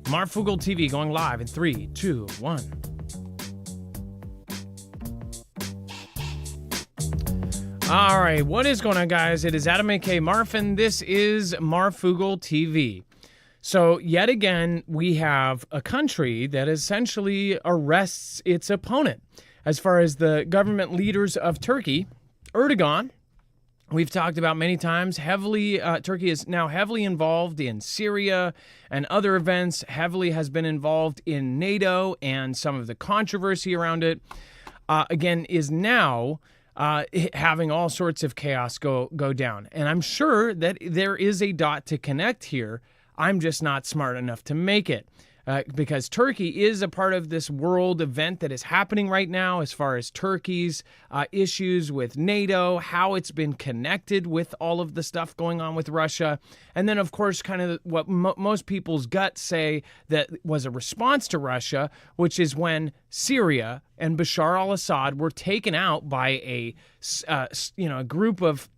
Marfoogle TV going live in 3, 2, 1. All right, what is going on, guys? It is Adam A.K. Marf, and this is Marfoogle TV. So, yet again, we have a country that essentially arrests its opponent. As far as the government leaders of Turkey, Erdogan, we've talked about many times, Turkey is now heavily involved in Syria and other events, heavily has been involved in NATO and some of the controversy around it, again, is now having all sorts of chaos go down. And I'm sure that there is a dot to connect here. I'm just not smart enough to make it. Because Turkey is a part of this world event that is happening right now as far as Turkey's issues with NATO, how it's been connected with all of the stuff going on with Russia. And then, of course, kind of what most people's guts say that was a response to Russia, which is when Syria and Bashar al-Assad were taken out by a group of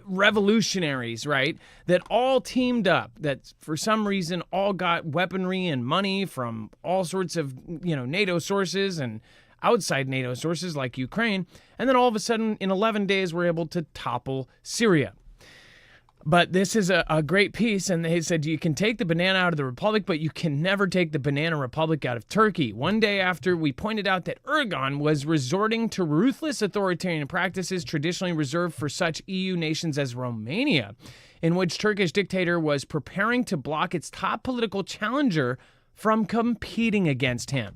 revolutionaries, right, that all teamed up, that for some reason all got weaponry and money from all sorts of, NATO sources and outside NATO sources like Ukraine, and then all of a sudden in 11 days we're able to topple Syria. But this is a great piece, and they said you can take the banana out of the republic, but you can never take the banana republic out of Turkey. One day after we pointed out that Erdogan was resorting to ruthless authoritarian practices traditionally reserved for such EU nations as Romania, in which Turkish dictator was preparing to block its top political challenger from competing against him.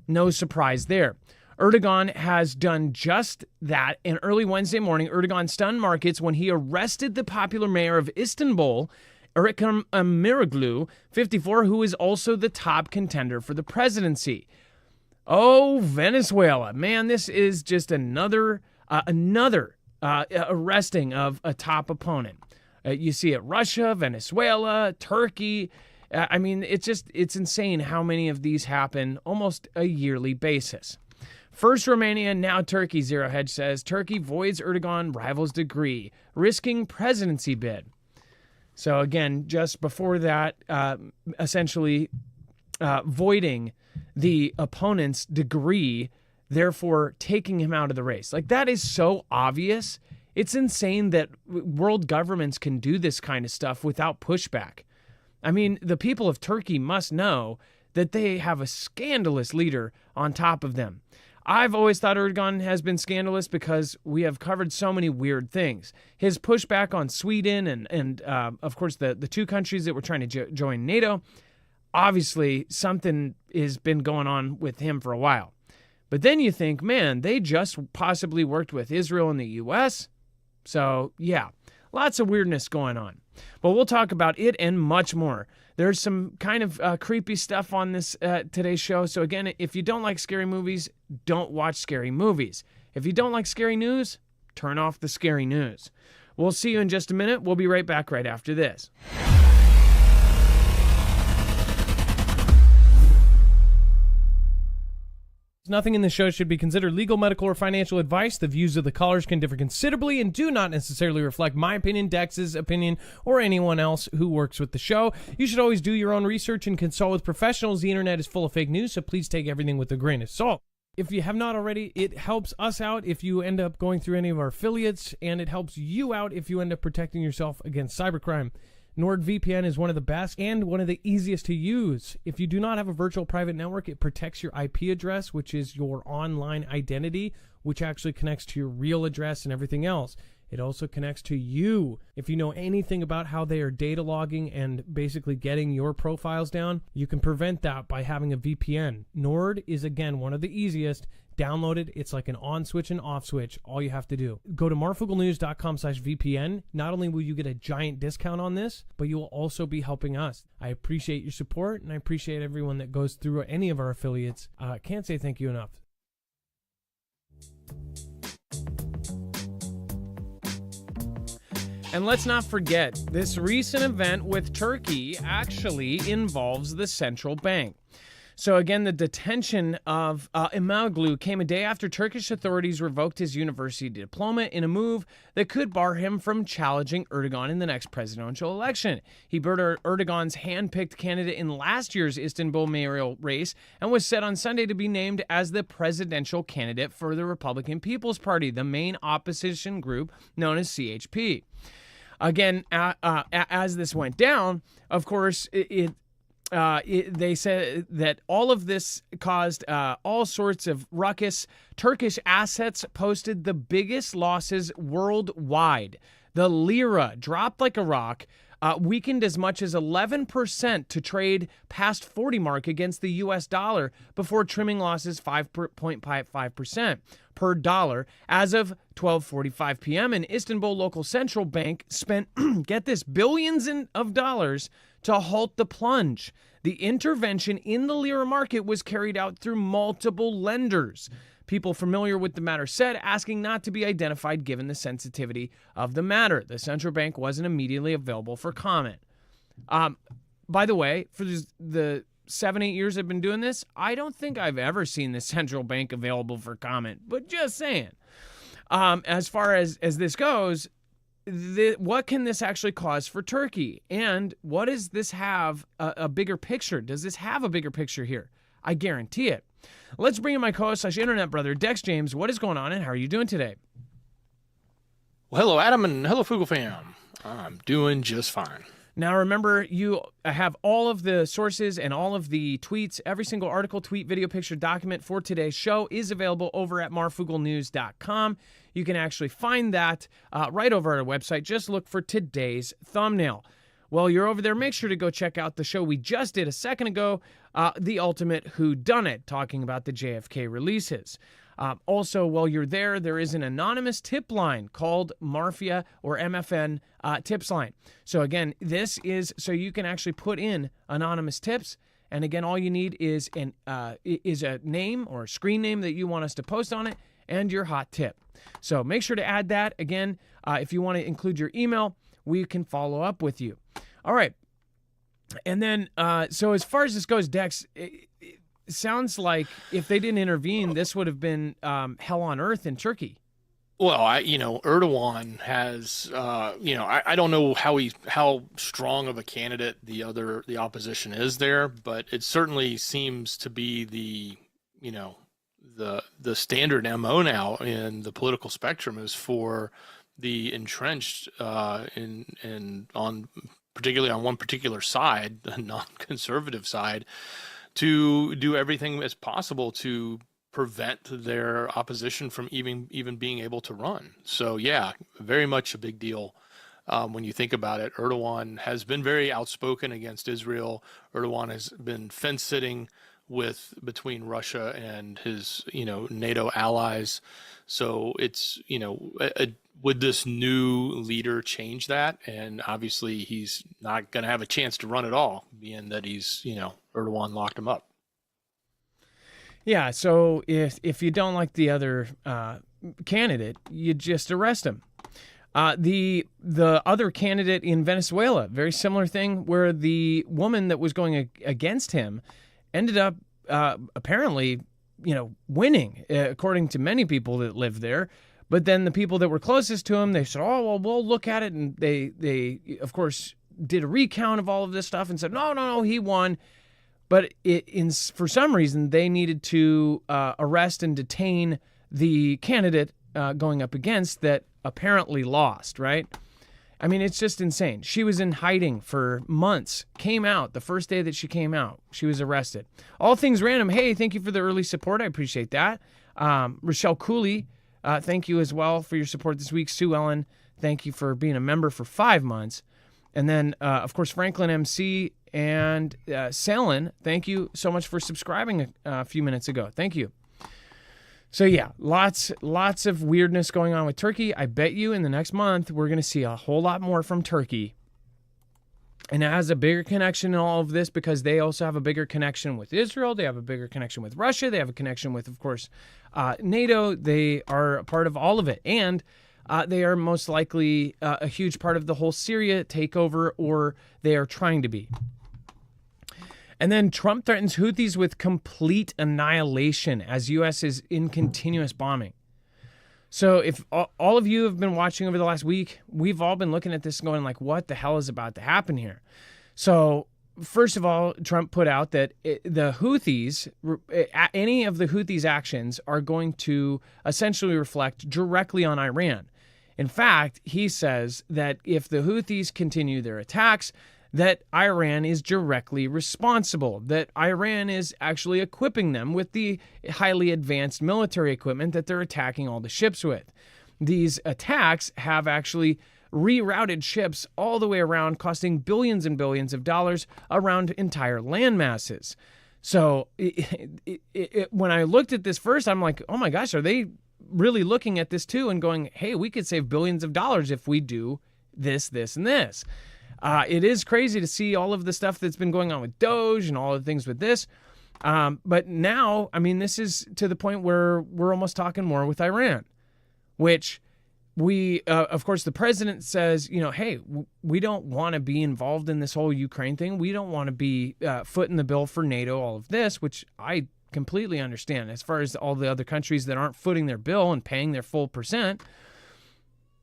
No surprise there. Erdogan has done just that. And early Wednesday morning, Erdogan stunned markets when he arrested the popular mayor of Istanbul, Ekrem İmamoğlu, 54, who is also the top contender for the presidency. Oh, Venezuela. Man, this is just another arresting of a top opponent. You see it, Russia, Venezuela, Turkey. It's insane how many of these happen almost a yearly basis. First Romania, now Turkey, Zero Hedge says. Turkey voids Erdogan rival's degree, risking presidency bid. So again, just before that, essentially voiding the opponent's degree, therefore taking him out of the race. Like, that is so obvious. It's insane that world governments can do this kind of stuff without pushback. I mean, the people of Turkey must know that they have a scandalous leader on top of them. I've always thought Erdogan has been scandalous because we have covered so many weird things. His pushback on Sweden and of course, the two countries that were trying to join NATO, obviously something has been going on with him for a while. But then you think, man, they just possibly worked with Israel and the U.S., so yeah, lots of weirdness going on. But we'll talk about it and much more. There's some kind of creepy stuff on this today's show. So again, if you don't like scary movies, don't watch scary movies. If you don't like scary news, turn off the scary news. We'll see you in just a minute. We'll be right back right after this. Nothing in the show should be considered legal, medical, or financial advice. The views of the callers can differ considerably and do not necessarily reflect my opinion, Dex's opinion, or anyone else who works with the show. You should always do your own research and consult with professionals. The internet is full of fake news, so please take everything with a grain of salt. If you have not already, it helps us out if you end up going through any of our affiliates, and it helps you out if you end up protecting yourself against cybercrime. NordVPN is one of the best and one of the easiest to use. If you do not have a virtual private network, it protects your IP address, which is your online identity, which actually connects to your real address and everything else. It also connects to you. If you know anything about how they are data logging and basically getting your profiles down, you can prevent that by having a VPN. Nord is, again, one of the easiest. Download it. It's like an on switch and off switch. All you have to do. Go to marfugglenews.com/VPN. Not only will you get a giant discount on this, but you will also be helping us. I appreciate your support, and I appreciate everyone that goes through any of our affiliates. Can't say thank you enough. And let's not forget, this recent event with Turkey actually involves the central bank. So again, the detention of Imamoglu came a day after Turkish authorities revoked his university diploma in a move that could bar him from challenging Erdogan in the next presidential election. He beat Erdogan's hand-picked candidate in last year's Istanbul mayoral race and was set on Sunday to be named as the presidential candidate for the Republican People's Party, the main opposition group known as CHP. Again, as this went down, of course, they said that all of this caused all sorts of ruckus. Turkish assets posted the biggest losses worldwide. The lira dropped like a rock, weakened as much as 11% to trade past 40 mark against the U.S. dollar before trimming losses 5.55% per dollar. As of 12:45 p.m., an Istanbul local central bank spent, get this, billions of dollars to halt the plunge. The intervention in the lira market was carried out through multiple lenders. People familiar with the matter said, asking not to be identified given the sensitivity of the matter. The central bank wasn't immediately available for comment. By the way, for the 7-8 years I've been doing this, I don't think I've ever seen the central bank available for comment, but just saying. As far as this goes, what can this actually cause for Turkey? And what does this have a bigger picture? Does this have a bigger picture here? I guarantee it. Let's bring in my co-host / internet brother, Dex James. What is going on and how are you doing today? Well, hello, Adam, and hello, Foogle fam. I'm doing just fine. Now, remember, you have all of the sources and all of the tweets. Every single article, tweet, video, picture, document for today's show is available over at marfooglenews.com. You can actually find that right over at our website. Just look for today's thumbnail. While you're over there, make sure to go check out the show we just did a second ago, The Ultimate Whodunit, talking about the JFK releases. Also, while you're there, there is an anonymous tip line called Marfia or MFN tips line. So again, this is so you can actually put in anonymous tips. And again, all you need is a name or a screen name that you want us to post on it and your hot tip. So make sure to add that. Again, if you want to include your email, we can follow up with you. All right. And then, so as far as this goes, Dex, it sounds like if they didn't intervene, this would have been hell on earth in Turkey. Well, Erdogan has, I don't know how strong of a candidate the opposition is there, but it certainly seems to be the standard MO now in the political spectrum is for the entrenched particularly on one particular side, the non-conservative side, to do everything as possible to prevent their opposition from even being able to run. So yeah, very much a big deal when you think about it. Erdogan has been very outspoken against Israel. Erdogan has been fence-sitting between Russia and his NATO allies. So it's would this new leader change that? And obviously he's not going to have a chance to run at all, being that he's Erdogan locked him up. Yeah, so if you don't like the other candidate, you just arrest him. The other candidate in Venezuela, very similar thing, where the woman that was going against him ended up apparently, winning, according to many people that live there. But then the people that were closest to him, they said, "Oh, well, we'll look at it," and they of course did a recount of all of this stuff and said, "No, he won." But for some reason, they needed to arrest and detain the candidate going up against that apparently lost, right? I mean, it's just insane. She was in hiding for months, came out the first day that she came out. She was arrested. All things random. Hey, thank you for the early support. I appreciate that. Rochelle Cooley, thank you as well for your support this week. Sue Ellen, thank you for being a member for 5 months. And then, of course, Franklin MC and Salen, thank you so much for subscribing a few minutes ago. Thank you. So yeah, lots of weirdness going on with Turkey. I bet you in the next month we're going to see a whole lot more from Turkey. And it has a bigger connection in all of this because they also have a bigger connection with Israel. They have a bigger connection with Russia. They have a connection with, of course, NATO. They are a part of all of it. And they are most likely a huge part of the whole Syria takeover, or they are trying to be. And then Trump threatens Houthis with complete annihilation as U.S. is in continuous bombing. So if all of you have been watching over the last week, we've all been looking at this going like, what the hell is about to happen here? So first of all, Trump put out that the Houthis, any of the Houthis' actions are going to essentially reflect directly on Iran. In fact, he says that if the Houthis continue their attacks, that Iran is directly responsible, that Iran is actually equipping them with the highly advanced military equipment that they're attacking all the ships with. These attacks have actually rerouted ships all the way around, costing billions and billions of dollars around entire land masses. So when I looked at this first, I'm like, oh my gosh, are they really looking at this too and going, hey, we could save billions of dollars if we do this, this, and this. It is crazy to see all of the stuff that's been going on with Doge and all the things with this. But now, I mean, this is to the point where we're almost talking war with Iran, which we, of course, the president says, you know, hey, we don't want to be involved in this whole Ukraine thing. We don't want to be footing the bill for NATO, all of this, which I completely understand as far as all the other countries that aren't footing their bill and paying their full percent.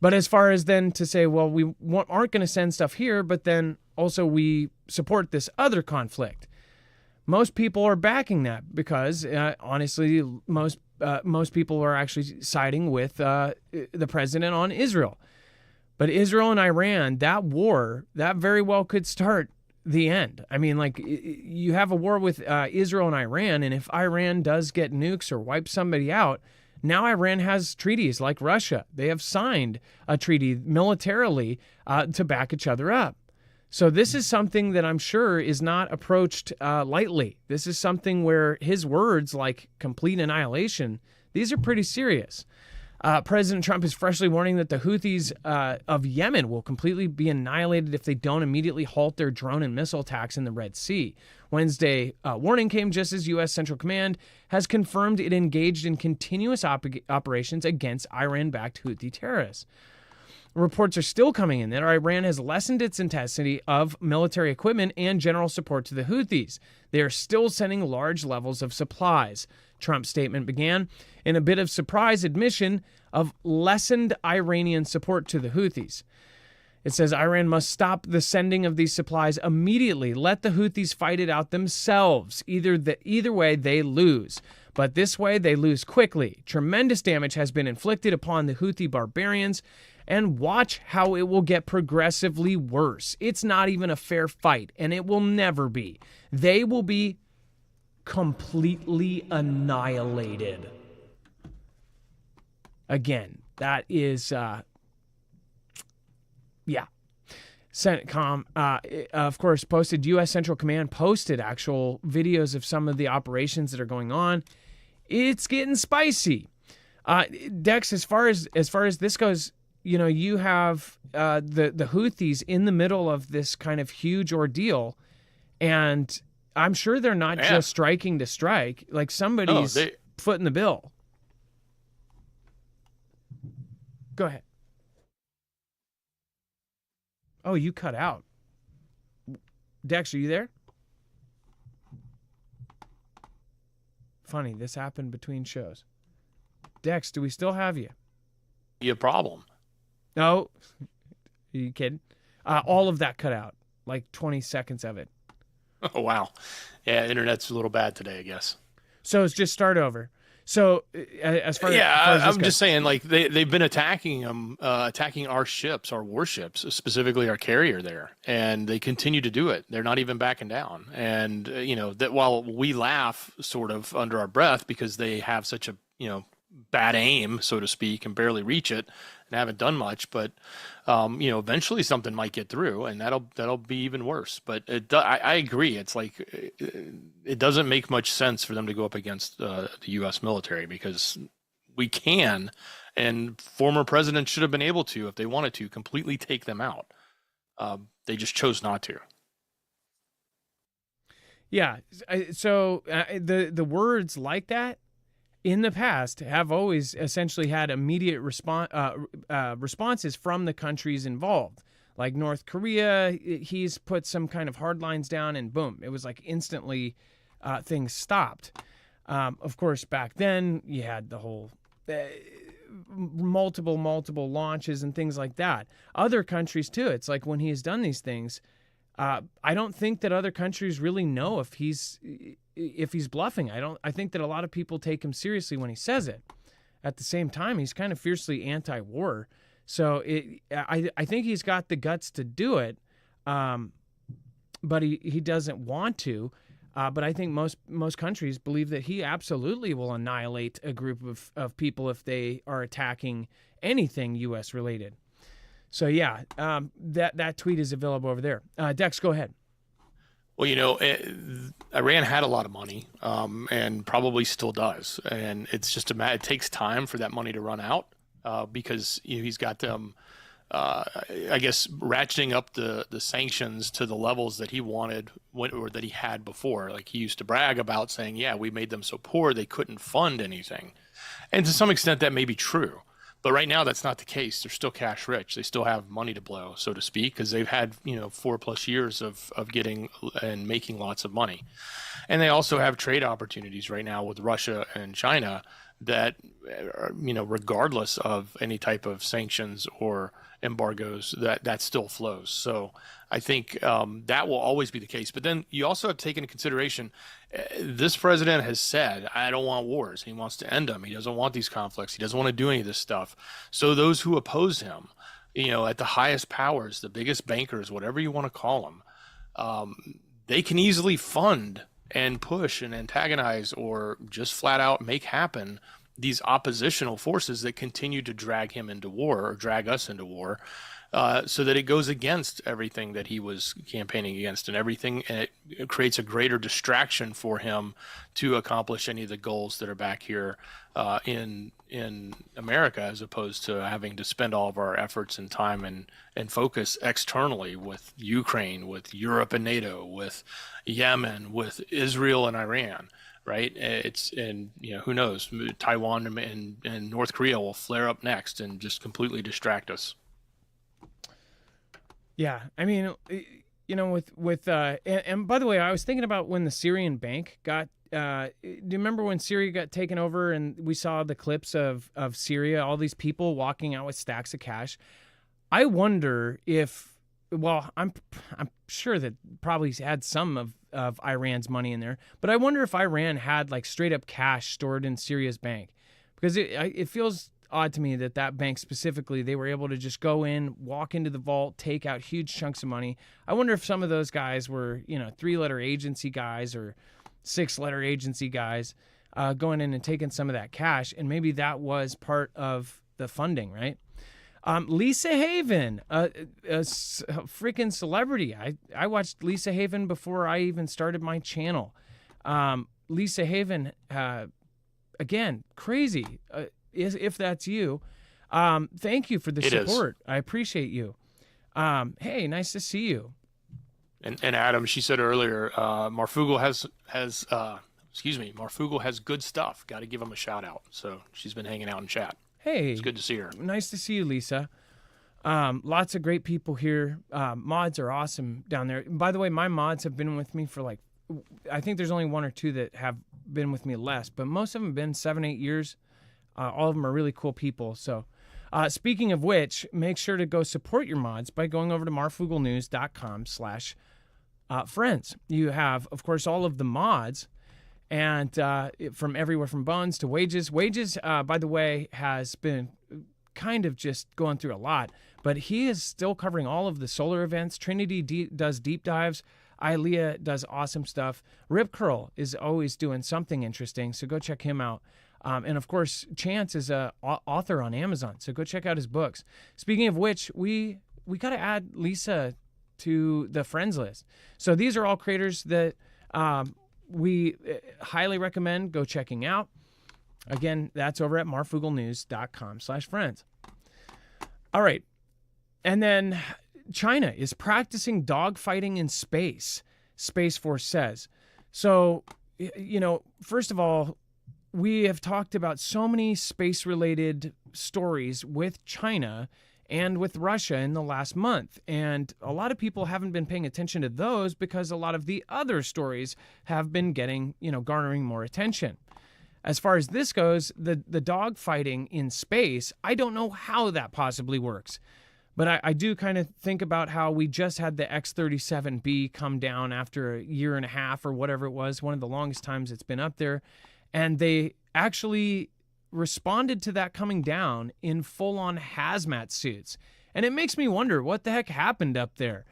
But as far as then to say, well, we aren't going to send stuff here, but then also we support this other conflict. Most people are backing that because, honestly, most people are actually siding with the president on Israel. But Israel and Iran, that war, that very well could start the end. I mean, like, you have a war with Israel and Iran, and if Iran does get nukes or wipe somebody out, now Iran has treaties like Russia. They have signed a treaty militarily to back each other up. So this is something that I'm sure is not approached lightly. This is something where his words like complete annihilation, these are pretty serious. President Trump is freshly warning that the Houthis of Yemen will completely be annihilated if they don't immediately halt their drone and missile attacks in the Red Sea. Wednesday warning came just as U.S. Central Command has confirmed it engaged in continuous operations against Iran-backed Houthi terrorists. Reports are still coming in that Iran has lessened its intensity of military equipment and general support to the Houthis. They are still sending large levels of supplies. Trump's statement began in a bit of surprise admission of lessened Iranian support to the Houthis. It says Iran must stop the sending of these supplies immediately. Let the Houthis fight it out themselves. Either way, they lose. But this way, they lose quickly. Tremendous damage has been inflicted upon the Houthi barbarians, and watch how it will get progressively worse. It's not even a fair fight, and it will never be. They will be completely annihilated. Again, that is, CENTCOM, of course, posted, U.S. Central Command posted actual videos of some of the operations that are going on. It's getting spicy. Dex, as far as this goes, you know, you have the Houthis in the middle of this kind of huge ordeal, and I'm sure they're not just striking to strike. Like, somebody's footing the bill. Go ahead. Oh, you cut out. Dex, are you there? Funny, this happened between shows. Dex, do we still have you? A problem. No. Are you kidding? All of that cut out. Like 20 seconds of it. Oh, wow. Yeah, internet's a little bad today, I guess. So it's just start over. So as far as I'm just saying, like, they've been attacking them, attacking our ships, our warships, specifically our carrier there, and they continue to do it. They're not even backing down. And you know that while we laugh sort of under our breath because they have such a bad aim, so to speak, and barely reach it and haven't done much, but eventually something might get through, and that'll be even worse. But I agree. It's like it doesn't make much sense for them to go up against the U.S. military because we can, and former presidents should have been able to, if they wanted to, completely take them out. They just chose not to. Yeah. So the words like that in the past have always essentially had immediate responses from the countries involved. Like North Korea, he's put some kind of hard lines down, and boom, it was like instantly things stopped. Of course, back then you had the whole multiple launches and things like that. Other countries too. It's like when he has done these things, I don't think that other countries really know if he's bluffing. I think that a lot of people take him seriously when he says it. At the same time, he's kind of fiercely anti-war. So I think he's got the guts to do it, but he doesn't want to. But I think most countries believe that he absolutely will annihilate a group of people if they are attacking anything U.S. related. So yeah, that tweet is available over there. Dex, go ahead. Well, Iran had a lot of money, and probably still does, and it's just it takes time for that money to run out, because he's got them, I guess, ratcheting up the sanctions to the levels that he wanted or that he had before. Like he used to brag about saying, "Yeah, we made them so poor they couldn't fund anything," and to some extent that may be true. But right now, that's not the case. They're still cash rich. They still have money to blow, so to speak, because they've had 4+ years of getting and making lots of money, and they also have trade opportunities right now with Russia and China that, regardless of any type of sanctions or embargoes, that still flows. So I think that will always be the case. But then you also have to take into consideration, this president has said, I don't want wars. He wants to end them. He doesn't want these conflicts. He doesn't want to do any of this stuff. So those who oppose him, at the highest powers, the biggest bankers, whatever you want to call them, they can easily fund and push and antagonize or just flat out make happen these oppositional forces that continue to drag him into war or drag us into war, so that it goes against everything that he was campaigning against and everything, and it creates a greater distraction for him to accomplish any of the goals that are back here in America, as opposed to having to spend all of our efforts and time and focus externally with Ukraine, with Europe and NATO, with Yemen, with Israel and Iran. Right. Who knows? Taiwan and North Korea will flare up next and just completely distract us. Yeah. I mean, and by the way, I was thinking about when the Syrian bank got, do you remember when Syria got taken over and we saw the clips of Syria, all these people walking out with stacks of cash? I wonder if, well, I'm sure that probably had some of Iran's money in there, but I wonder if Iran had like straight up cash stored in Syria's bank, because it feels odd to me that bank specifically, they were able to just go in, walk into the vault, take out huge chunks of money. I wonder if some of those guys were 3-letter agency guys or 6-letter agency guys going in and taking some of that cash, and maybe that was part of the funding, right? Lisa Haven, a freaking celebrity. I watched Lisa Haven before I even started my channel. Lisa Haven, again, crazy. If that's you, thank you for the support. I appreciate you. Hey, nice to see you. And Adam, she said earlier, Marfoogle Marfoogle has good stuff. Got to give him a shout out. So she's been hanging out in chat. Hey, it's good to see her. Nice to see you, Lisa. Lots of great people here. Mods are awesome down there. By the way, my mods have been with me for I think there's only 1 or 2 that have been with me less, but most of them have been 7-8 years. All of them are really cool people. So speaking of which, make sure to go support your mods by going over to marfooglenews.com/friends. You have, of course, all of the mods, and from everywhere from bones to wages. Wages, by the way, has been kind of just going through a lot, but he is still covering all of the solar events. Trinity does deep dives. Ilea does awesome stuff. Rip Curl is always doing something interesting, so go check him out. And of course, Chance is an author on Amazon, so go check out his books. Speaking of which, we got to add Lisa to the friends list. So these are all creators that we highly recommend go checking out. Again, that's over at marfooglenews.com/friends. All right. And then China is practicing dogfighting in space, Space Force says. So, first of all, we have talked about so many space-related stories with China and with Russia in the last month. And a lot of people haven't been paying attention to those because a lot of the other stories have been getting, garnering more attention. As far as this goes, the dogfighting in space, I don't know how that possibly works. But I do kind of think about how we just had the X-37B come down after a year and a half or whatever it was, one of the longest times it's been up there. And they actually responded to that coming down in full-on hazmat suits. And it makes me wonder what the heck happened up there.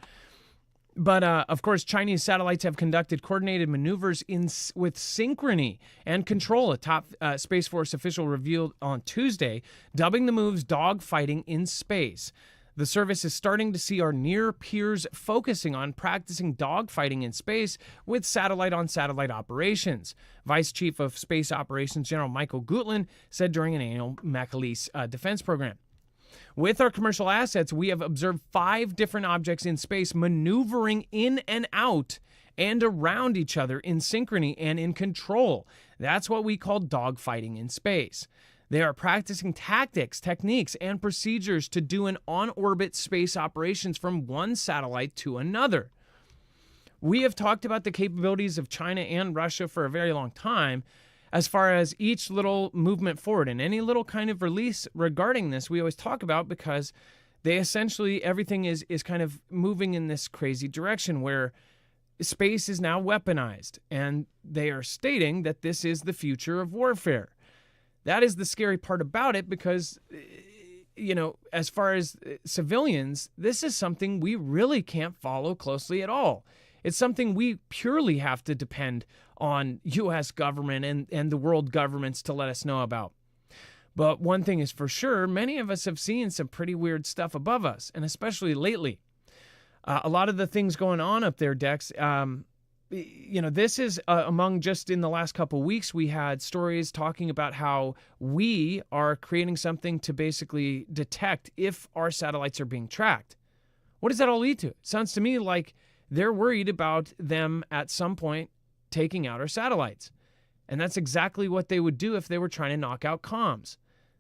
But, of course, Chinese satellites have conducted coordinated maneuvers with synchrony and control, a top Space Force official revealed on Tuesday, dubbing the moves dogfighting in space. The service is starting to see our near peers focusing on practicing dogfighting in space with satellite-on-satellite operations. Vice Chief of Space Operations General Michael Gutlin said during an annual McAleese defense program. With our commercial assets, we have observed 5 different objects in space maneuvering in and out and around each other in synchrony and in control. That's what we call dogfighting in space. They are practicing tactics, techniques, and procedures to do an on-orbit space operations from one satellite to another. We have talked about the capabilities of China and Russia for a very long time as far as each little movement forward. And any little kind of release regarding this, we always talk about because they essentially, everything is kind of moving in this crazy direction where space is now weaponized. And they are stating that this is the future of warfare. That is the scary part about it because, as far as civilians, this is something we really can't follow closely at all. It's something we purely have to depend on U.S. government and the world governments to let us know about. But one thing is for sure, many of us have seen some pretty weird stuff above us, and especially lately. A lot of the things going on up there, Dex, this is among just in the last couple weeks, we had stories talking about how we are creating something to basically detect if our satellites are being tracked. What does that all lead to? It sounds to me like they're worried about them at some point taking out our satellites. And that's exactly what they would do if they were trying to knock out comms.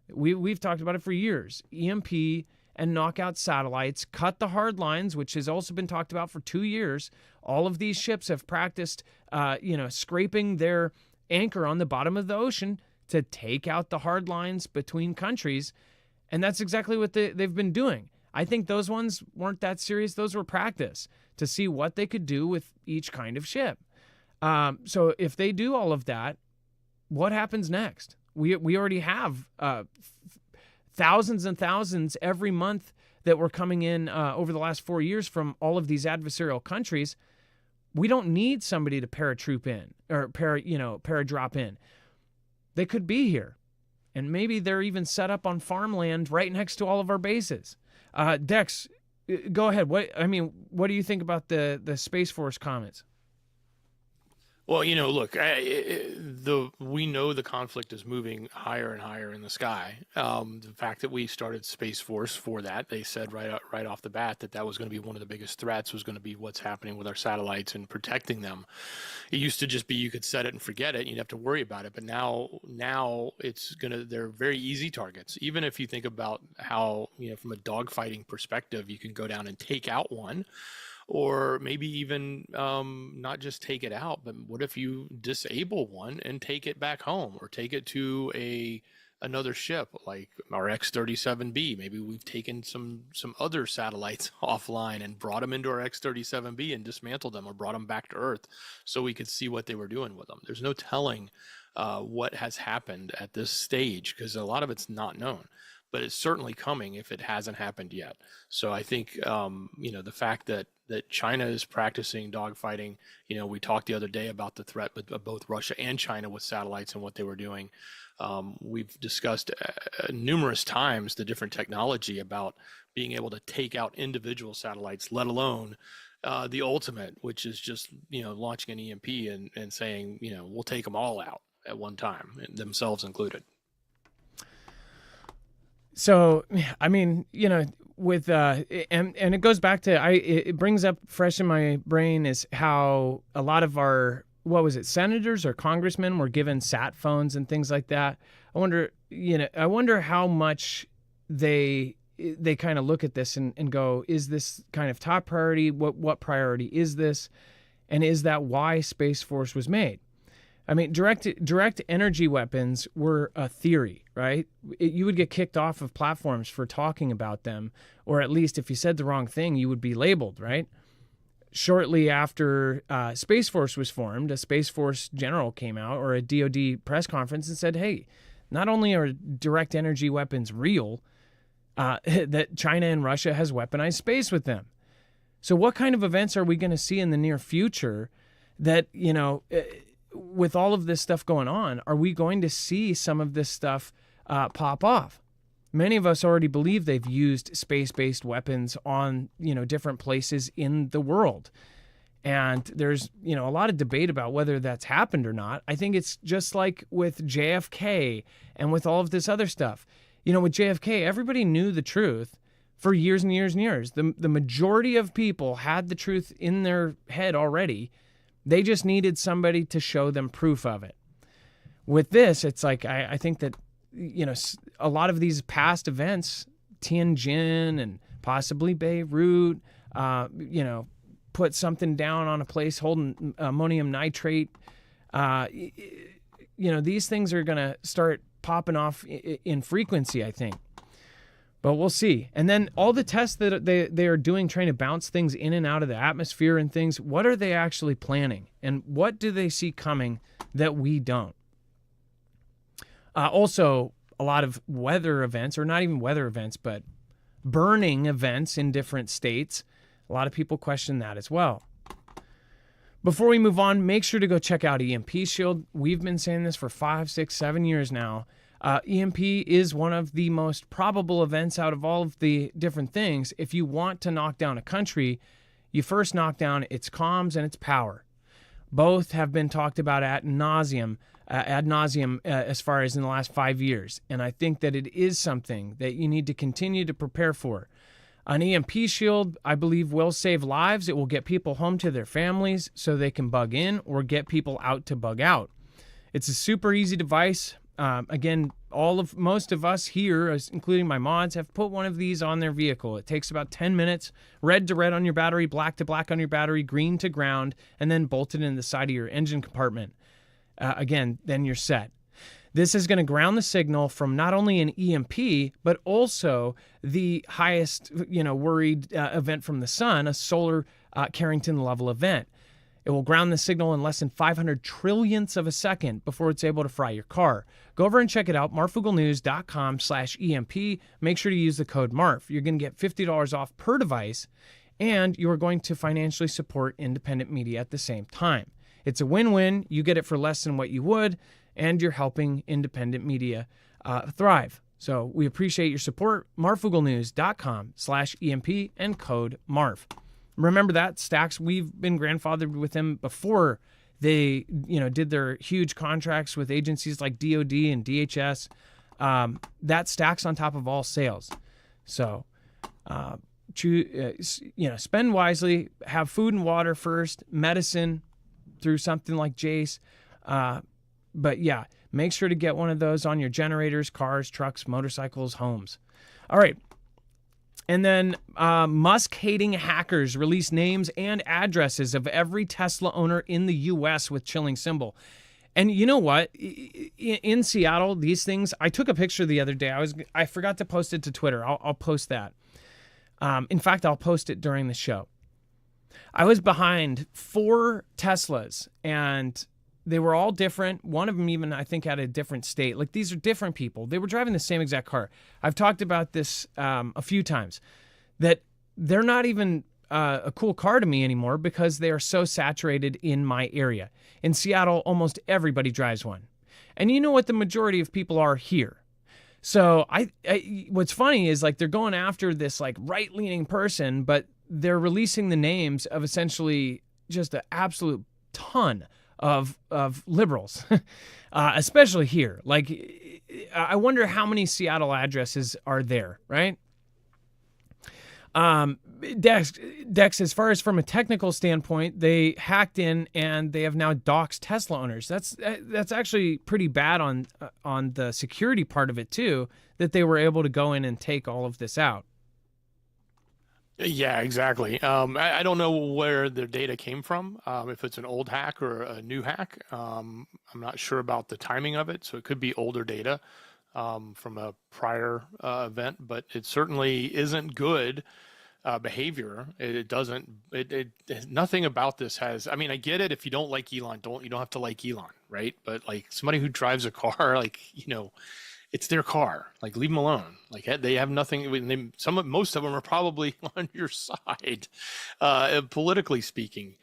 We've talked about it for years. EMP and knock out satellites, cut the hard lines, which has also been talked about for 2 years. All of these ships have practiced, scraping their anchor on the bottom of the ocean to take out the hard lines between countries. And that's exactly what they've been doing. I think those ones weren't that serious. Those were practice to see what they could do with each kind of ship. So if they do all of that, what happens next? We already have thousands and thousands every month that were coming in over the last 4 years from all of these adversarial countries. We don't need somebody to paratroop in or paradrop in. They could be here. And maybe they're even set up on farmland right next to all of our bases. Dex, go ahead. What do you think about the Space Force comments? Well, look, we know the conflict is moving higher and higher in the sky. The fact that we started Space Force for that, they said right off the bat that was going to be one of the biggest threats, was going to be what's happening with our satellites and protecting them. It used to just be you could set it and forget it, and you'd have to worry about it. But now they're very easy targets. Even if you think about how, from a dogfighting perspective, you can go down and take out one. Or maybe even not just take it out, but what if you disable one and take it back home, or take it to another ship like our X-37B? Maybe we've taken some other satellites offline and brought them into our X-37B and dismantled them, or brought them back to Earth so we could see what they were doing with them. There's no telling what has happened at this stage because a lot of it's not known. But it's certainly coming if it hasn't happened yet. So I think, the fact that China is practicing dogfighting, we talked the other day about the threat of both Russia and China with satellites and what they were doing. We've discussed numerous times the different technology about being able to take out individual satellites, let alone the ultimate, which is just, launching an EMP and saying, we'll take them all out at one time, themselves included. So, with and it goes back to it brings up fresh in my brain is how a lot of our senators or congressmen were given sat phones and things like that. I wonder how much they they kind of look at this and go, is this kind of top priority? What priority is this? And is that why Space Force was made? I mean, direct energy weapons were a theory, right? You would get kicked off of platforms for talking about them, or at least if you said the wrong thing, you would be labeled, right? Shortly after Space Force was formed, a Space Force general came out, or a DoD press conference, and said, hey, not only are direct energy weapons real, that China and Russia has weaponized space with them. So what kind of events are we going to see in the near future that, with all of this stuff going on, are we going to see some of this stuff pop off? Many of us already believe they've used space-based weapons on, different places in the world. And there's, a lot of debate about whether that's happened or not. I think it's just like with JFK and with all of this other stuff. With JFK, everybody knew the truth for years and years and years. The majority of people had the truth in their head already. They just needed somebody to show them proof of it. With this, it's like, I think that, a lot of these past events, Tianjin and possibly Beirut, put something down on a place holding ammonium nitrate. These things are going to start popping off in frequency, I think. But we'll see. And then all the tests that they are doing, trying to bounce things in and out of the atmosphere and things, what are they actually planning? And what do they see coming that we don't? Also, a lot of weather events, or not even weather events, but burning events in different states. A lot of people question that as well. Before we move on, make sure to go check out EMP Shield. We've been saying this for 5, 6, 7 years now. EMP is one of the most probable events out of all of the different things. If you want to knock down a country, you first knock down its comms and its power. Both have been talked about ad nauseum as far as in the last 5 years. And I think that it is something that you need to continue to prepare for. An EMP shield, I believe, will save lives. It will get people home to their families so they can bug in, or get people out to bug out. It's a super easy device. Again, most of us here, including my mods, have put one of these on their vehicle. It takes about 10 minutes, red to red on your battery, black to black on your battery, green to ground, and then bolted in the side of your engine compartment. Again, then you're set. This is going to ground the signal from not only an EMP, but also the highest, worried event from the sun, a solar Carrington level event. It will ground the signal in less than 500 trillionths of a second before it's able to fry your car. Go over and check it out, marfooglenews.com/EMP. Make sure to use the code MARF. You're going to get $50 off per device, and you are going to financially support independent media at the same time. It's a win-win. You get it for less than what you would, and you're helping independent media thrive. So we appreciate your support. marfooglenews.com/EMP and code MARF. Remember that, Stacks, we've been grandfathered with them before they, did their huge contracts with agencies like DOD and DHS. That stacks on top of all sales. So, spend wisely, have food and water first, medicine through something like Jace. But yeah, make sure to get one of those on your generators, cars, trucks, motorcycles, homes. All right. And then Musk-hating hackers release names and addresses of every Tesla owner in the U.S. with chilling symbol. And you know what? In Seattle, these things, I took a picture the other day. I forgot to post it to Twitter. I'll post that. In fact, I'll post it during the show. I was behind 4 Teslas, and they were all different. One of them even, I think, had a different state. Like, these are different people. They were driving the same exact car. I've talked about this a few times, that they're not even a cool car to me anymore because they are so saturated in my area. In Seattle, almost everybody drives one. And you know what the majority of people are here. So what's funny is, like, they're going after this, like, right-leaning person, but they're releasing the names of essentially just an absolute ton of liberals, especially here. Like, I wonder how many Seattle addresses are there, right? Dex, as far as from a technical standpoint, they hacked in and they have now doxed Tesla owners. That's actually pretty bad on the security part of it too, that they were able to go in and take all of this out. Yeah, exactly. I don't know where their data came from, if it's an old hack or a new hack. I'm not sure about the timing of it, so it could be older data from a prior event, but it certainly isn't good behavior. It doesn't. Nothing about this has. I mean, I get it. If you don't like Elon, you don't have to like Elon, right? But like somebody who drives a car, like it's their car. Like leave them alone. Like they have nothing. Most of them are probably on your side, politically speaking,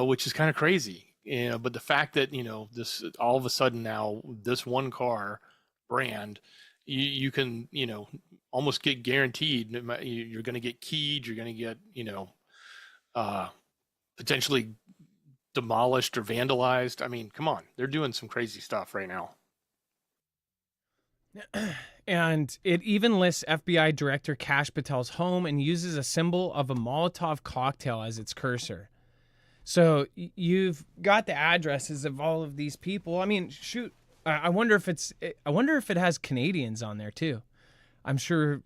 which is kind of crazy. But the fact that this all of a sudden now this one car brand, you can almost get guaranteed you're going to get keyed. You're going to get potentially demolished or vandalized. I mean, come on, they're doing some crazy stuff right now. And it even lists FBI Director Kash Patel's home and uses a symbol of a Molotov cocktail as its cursor. So you've got the addresses of all of these people. I mean, shoot, I wonder if it has Canadians on there too. I'm sure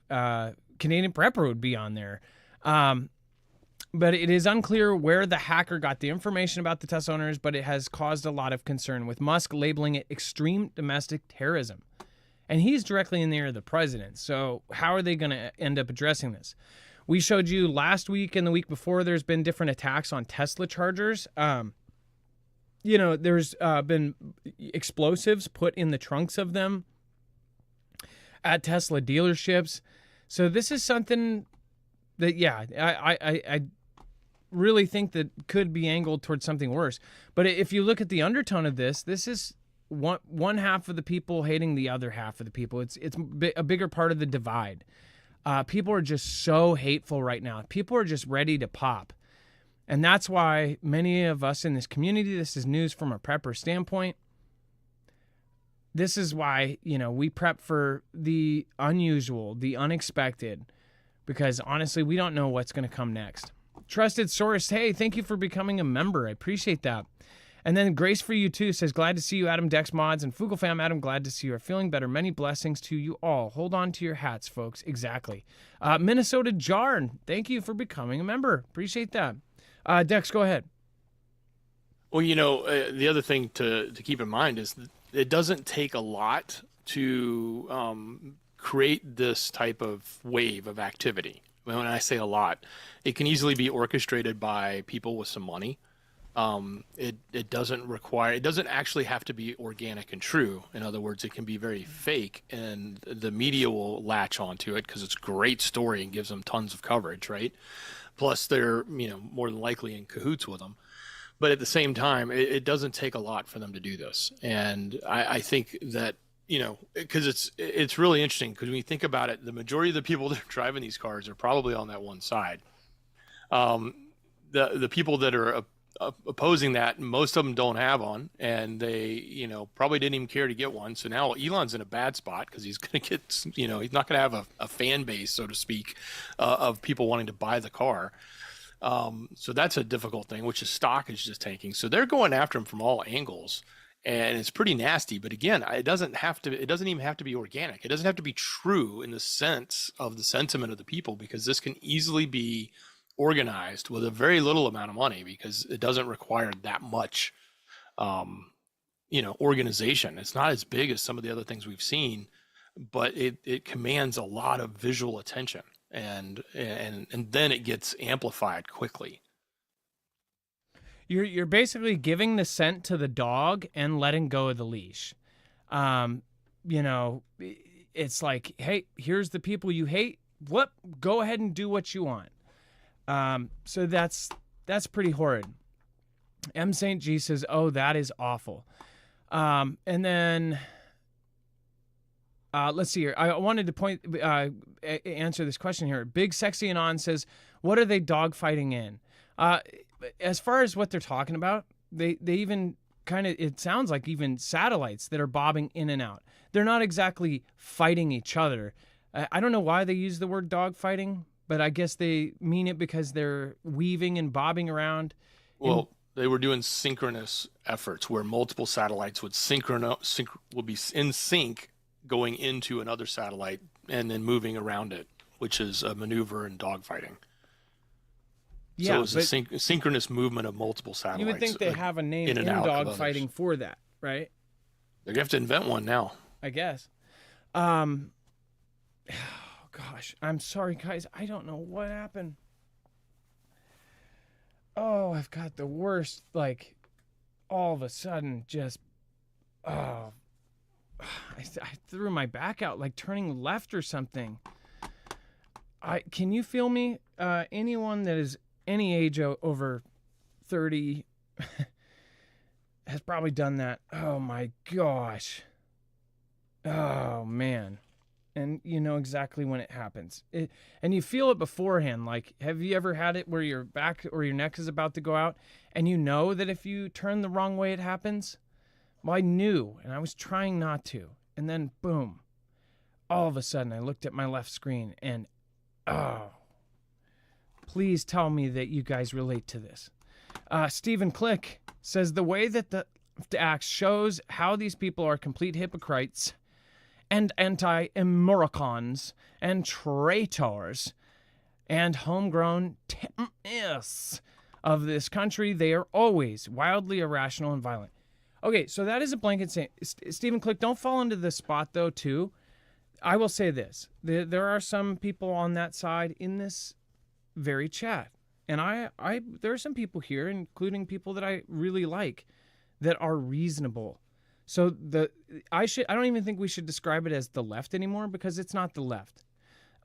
Canadian Prepper would be on there. But it is unclear where the hacker got the information about the Tesla owners, but it has caused a lot of concern, with Musk labeling it extreme domestic terrorism. And he's directly in the ear of the president. So how are they going to end up addressing this? We showed you last week and the week before there's been different attacks on Tesla chargers. There's been explosives put in the trunks of them at Tesla dealerships. So this is something that, I really think that could be angled towards something worse. But if you look at the undertone of this is one half of the people hating the other half of the people. It's a bigger part of the divide. People are just so hateful right now. People are just ready to pop. And that's why many of us in this community, this is news from a prepper standpoint. This is why, we prep for the unusual, the unexpected, because honestly, we don't know what's going to come next. Trusted Source, hey, thank you for becoming a member. I appreciate that. And then Grace for You Too says, glad to see you, Adam Dex Mods and Foogle Fam. Adam, glad to see you are feeling better. Many blessings to you all. Hold on to your hats, folks. Exactly. Minnesota Jarn, thank you for becoming a member. Appreciate that. Dex, go ahead. Well, the other thing to keep in mind is that it doesn't take a lot to create this type of wave of activity. When I say a lot, it can easily be orchestrated by people with some money. It doesn't actually have to be organic and true. In other words, it can be very fake, and the media will latch onto it because it's a great story and gives them tons of coverage, right? Plus, they're more than likely in cahoots with them. But at the same time, it doesn't take a lot for them to do this, and I think that because it's really interesting, because when you think about it, the majority of the people that are driving these cars are probably on that one side. The people that are opposing that, most of them don't have one, and they probably didn't even care to get one. So now Elon's in a bad spot because he's going to get he's not going to have a fan base, so to speak, of people wanting to buy the car. So that's a difficult thing, which is stock is just tanking. So they're going after him from all angles, and it's pretty nasty. But again, it doesn't even have to be organic. It doesn't have to be true in the sense of the sentiment of the people, because this can easily be organized with a very little amount of money, because it doesn't require that much organization. It's not as big as some of the other things we've seen, but it commands a lot of visual attention, and then it gets amplified quickly. You're basically giving the scent to the dog and letting go of the leash. It's like, hey, here's the people you hate. Go ahead and do what you want. So that's pretty horrid. M. St. G says, oh, that is awful. And then let's see here. I wanted to answer this question here. Big Sexy and On says, what are they dogfighting in? As far as what they're talking about, they even it sounds like even satellites that are bobbing in and out. They're not exactly fighting each other. I don't know why they use the word dogfighting, but I guess they mean it because they're weaving and bobbing around. Well, they were doing synchronous efforts where multiple satellites would be in sync going into another satellite and then moving around it, which is a maneuver in dogfighting. Yeah, so it's a synchronous movement of multiple satellites. You would think they have a name in dog fighting for that, right? They're gonna have to invent one now, I guess. Gosh, I'm sorry, guys. I don't know what happened. Oh, I've got the worst, like, all of a sudden, just, I threw my back out, like turning left or something. Can you feel me? Anyone that is any age over 30 has probably done that. Oh my gosh. Oh man. And you know exactly when it happens. And you feel it beforehand. Like, have you ever had it where your back or your neck is about to go out and you know that if you turn the wrong way it happens? Well, I knew, and I was trying not to. And then, boom, all of a sudden I looked at my left screen and, oh, please tell me that you guys relate to this. Stephen Click says the way that the act shows how these people are complete hypocrites and anti-Americans and traitors and homegrown terrorists of this country. They are always wildly irrational and violent. Okay, so that is a blanket saying. Stephen Click, don't fall into the spot, though, too. I will say this. There are some people on that side in this very chat. And there are some people here, including people that I really like, that are reasonable. So I don't even think we should describe it as the left anymore, because it's not the left.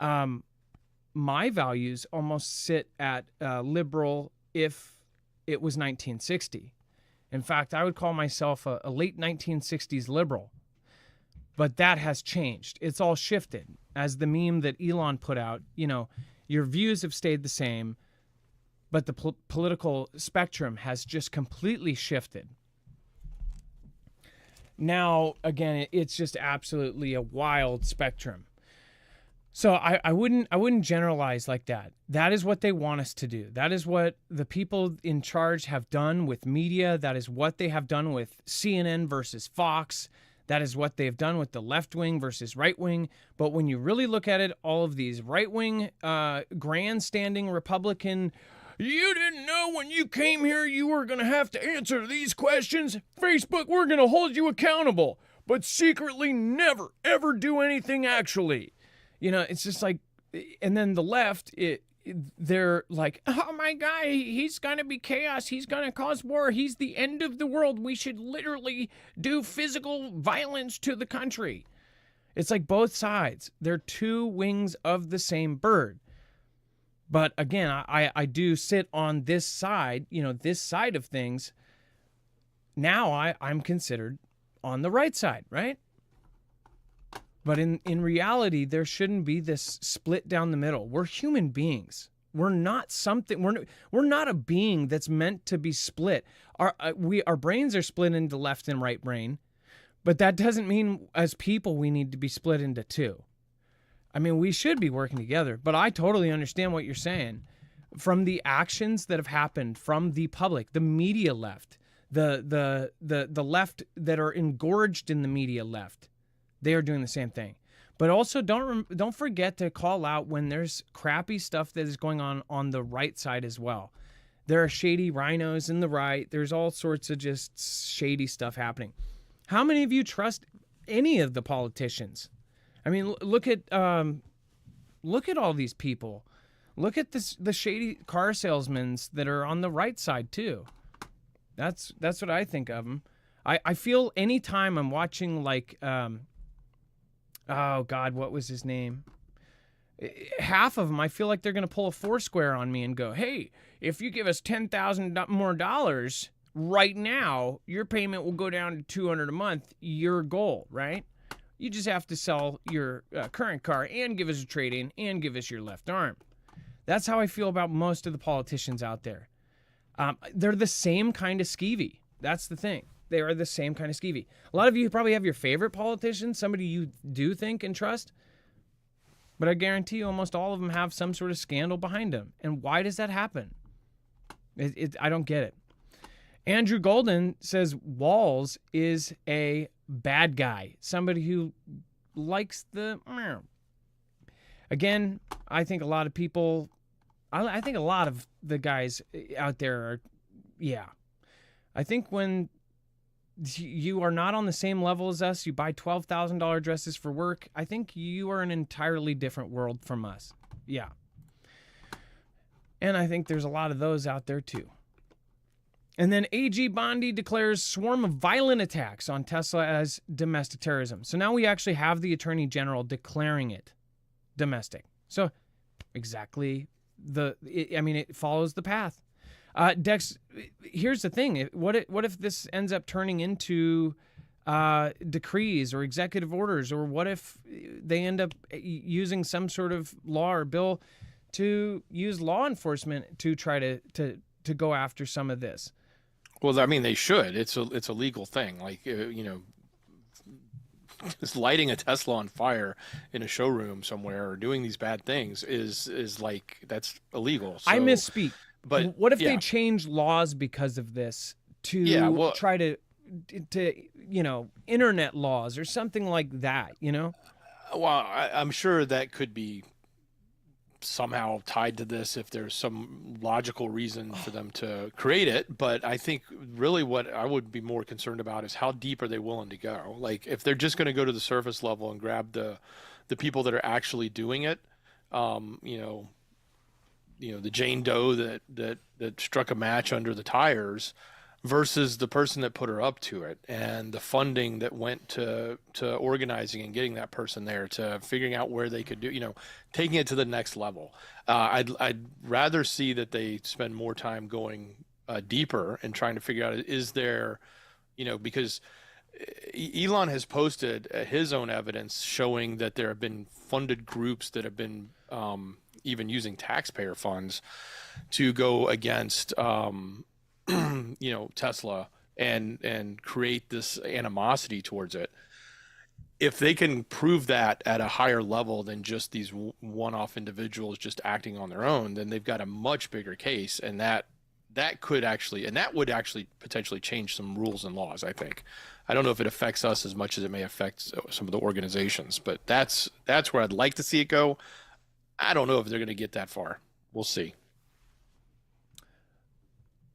My values almost sit at liberal if it was 1960. In fact, I would call myself a late 1960s liberal. But that has changed. It's all shifted. As the meme that Elon put out, your views have stayed the same, but the political spectrum has just completely shifted. Now, again, it's just absolutely a wild spectrum. So I wouldn't generalize like that. That is what they want us to do. That is what the people in charge have done with media. That is what they have done with CNN versus Fox. That is what they've done with the left wing versus right wing. But when you really look at it, all of these right wing, grandstanding Republican, you didn't know when you came here you were going to have to answer these questions. Facebook, we're going to hold you accountable, but secretly never, ever do anything actually. It's just like, and then the left, they're like, oh my God, he's going to be chaos. He's going to cause war. He's the end of the world. We should literally do physical violence to the country. It's like both sides. They're two wings of the same bird. But again, I do sit on this side, this side of things. Now I'm considered on the right side, right? But in reality, there shouldn't be this split down the middle. We're human beings. We're not something. We're not a being that's meant to be split. Our brains are split into left and right brain, but that doesn't mean as people we need to be split into two. I mean, we should be working together. But I totally understand what you're saying. From the actions that have happened from the public, the media left, the left that are engorged in the media left. They are doing the same thing. But also don't forget to call out when there's crappy stuff that is going on the right side as well. There are shady rhinos in the right. There's all sorts of just shady stuff happening. How many of you trust any of the politicians? I mean, look at all these people. Look at the shady car salesmen that are on the right side too. That's what I think of them. I feel anytime I'm watching like oh God, what was his name? Half of them, I feel like they're going to pull a Foursquare on me and go, hey, if you give us $10,000 more right now, your payment will go down to $200 a month, your goal, right? You just have to sell your current car and give us a trade-in and give us your left arm. That's how I feel about most of the politicians out there. They're the same kind of skeevy. That's the thing. They are the same kind of skeevy. A lot of you probably have your favorite politician, somebody you do think and trust. But I guarantee you almost all of them have some sort of scandal behind them. And why does that happen? I don't get it. Andrew Golden says Walls is a bad guy. Somebody who likes the... Again, I think a lot of people... I think a lot of the guys out there are, yeah. I think when you are not on the same level as us, you buy $12,000 dresses for work, I think you are an entirely different world from us. Yeah. And I think there's a lot of those out there too. And then AG Bondi declares swarm of violent attacks on Tesla as domestic terrorism. So now we actually have the Attorney General declaring it domestic. So exactly it follows the path. Dex, here's the thing. What if this ends up turning into decrees or executive orders, or what if they end up using some sort of law or bill to use law enforcement to try to go after some of this? Well, I mean, they should. It's a legal thing. Like, just lighting a Tesla on fire in a showroom somewhere or doing these bad things is like, that's illegal. So, I misspeak. But what if they change laws because of this to try to internet laws or something like that, Well, I'm sure that could be somehow tied to this if there's some logical reason for them to create it. But I think really what I would be more concerned about is how deep are they willing to go? Like, if they're just going to go to the surface level and grab the people that are actually doing it, the Jane Doe that struck a match under the tires versus the person that put her up to it, and the funding that went to organizing and getting that person there, to figuring out where they could do, taking it to the next level. I'd rather see that they spend more time going deeper and trying to figure out, is there, because Elon has posted his own evidence showing that there have been funded groups that have been even using taxpayer funds to go against Tesla and create this animosity towards it. If they can prove that at a higher level than just these one-off individuals just acting on their own, then they've got a much bigger case, and that would actually potentially change some rules and laws, I think. I don't know if it affects us as much as it may affect some of the organizations, but that's where I'd like to see it go. I don't know if they're going to get that far. We'll see.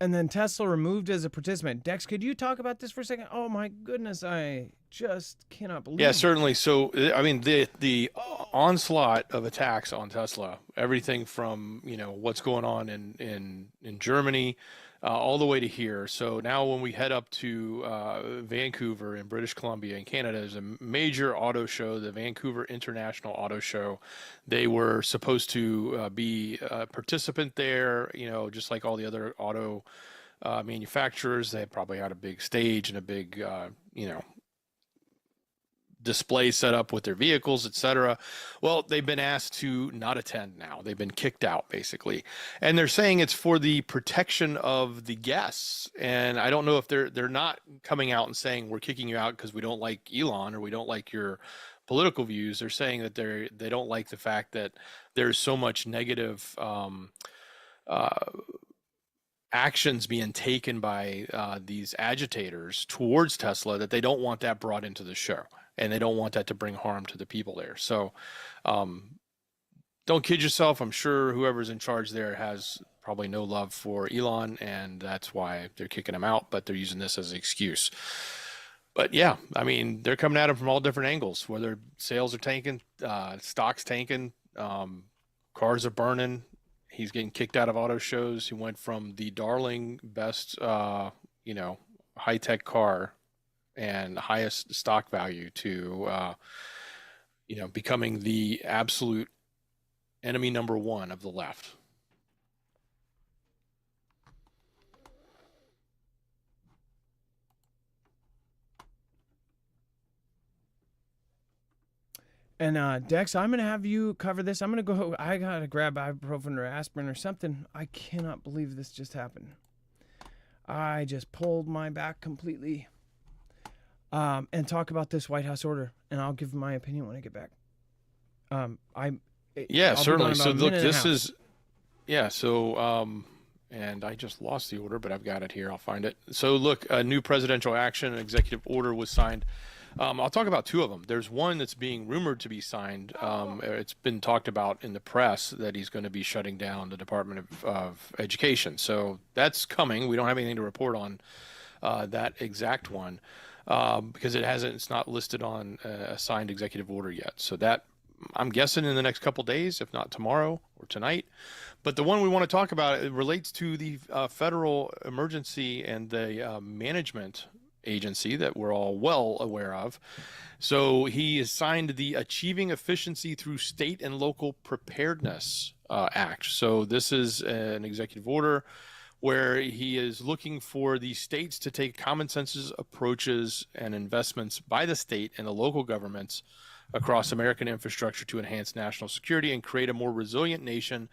And then Tesla removed as a participant. Dex, could you talk about this for a second? Oh my goodness, I just cannot believe it. Yeah, certainly. So, I mean, the onslaught of attacks on Tesla, everything from, what's going on in Germany, all the way to here. So now when we head up to Vancouver in British Columbia in Canada, there's a major auto show, the Vancouver International Auto Show. They were supposed to be a participant there, just like all the other auto manufacturers. They probably had a big stage and a big, display set up with their vehicles, etc. Well, they've been asked to not attend now. They've been kicked out, basically. And they're saying it's for the protection of the guests. And I don't know if they're not coming out and saying we're kicking you out because we don't like Elon or we don't like your political views. They're saying that they don't like the fact that there's so much negative actions being taken by these agitators towards Tesla, that they don't want that brought into the show. And they don't want that to bring harm to the people there. So don't kid yourself. I'm sure whoever's in charge there has probably no love for Elon, and that's why they're kicking him out, but they're using this as an excuse. But yeah, I mean, they're coming at him from all different angles, whether sales are tanking, stocks tanking, cars are burning. He's getting kicked out of auto shows. He went from the darling best, high-tech car and highest stock value to, becoming the absolute enemy number one of the left. And Dex, I'm going to have you cover this. I'm going to go, I got to grab ibuprofen or aspirin or something. I cannot believe this just happened. I just pulled my back completely. And talk about this White House order, and I'll give my opinion when I get back. Certainly. So look, this is, and I just lost the order, but I've got it here. I'll find it. So look, a new presidential action, an executive order was signed I'll talk about two of them. There's one that's being rumored to be signed. It's been talked about in the press that he's going to be shutting down the Department of Education. So that's coming. We don't have anything to report on that exact one because it's not listed on a signed executive order yet. So that, I'm guessing, in the next couple days, if not tomorrow or tonight. But the one we want to talk about, it relates to the federal emergency and the management agency that we're all well aware of. So he has signed the Achieving Efficiency Through State and Local Preparedness Act. So this is an executive order where he is looking for the states to take common sense approaches and investments by the state and the local governments across American infrastructure to enhance national security and create a more resilient nation.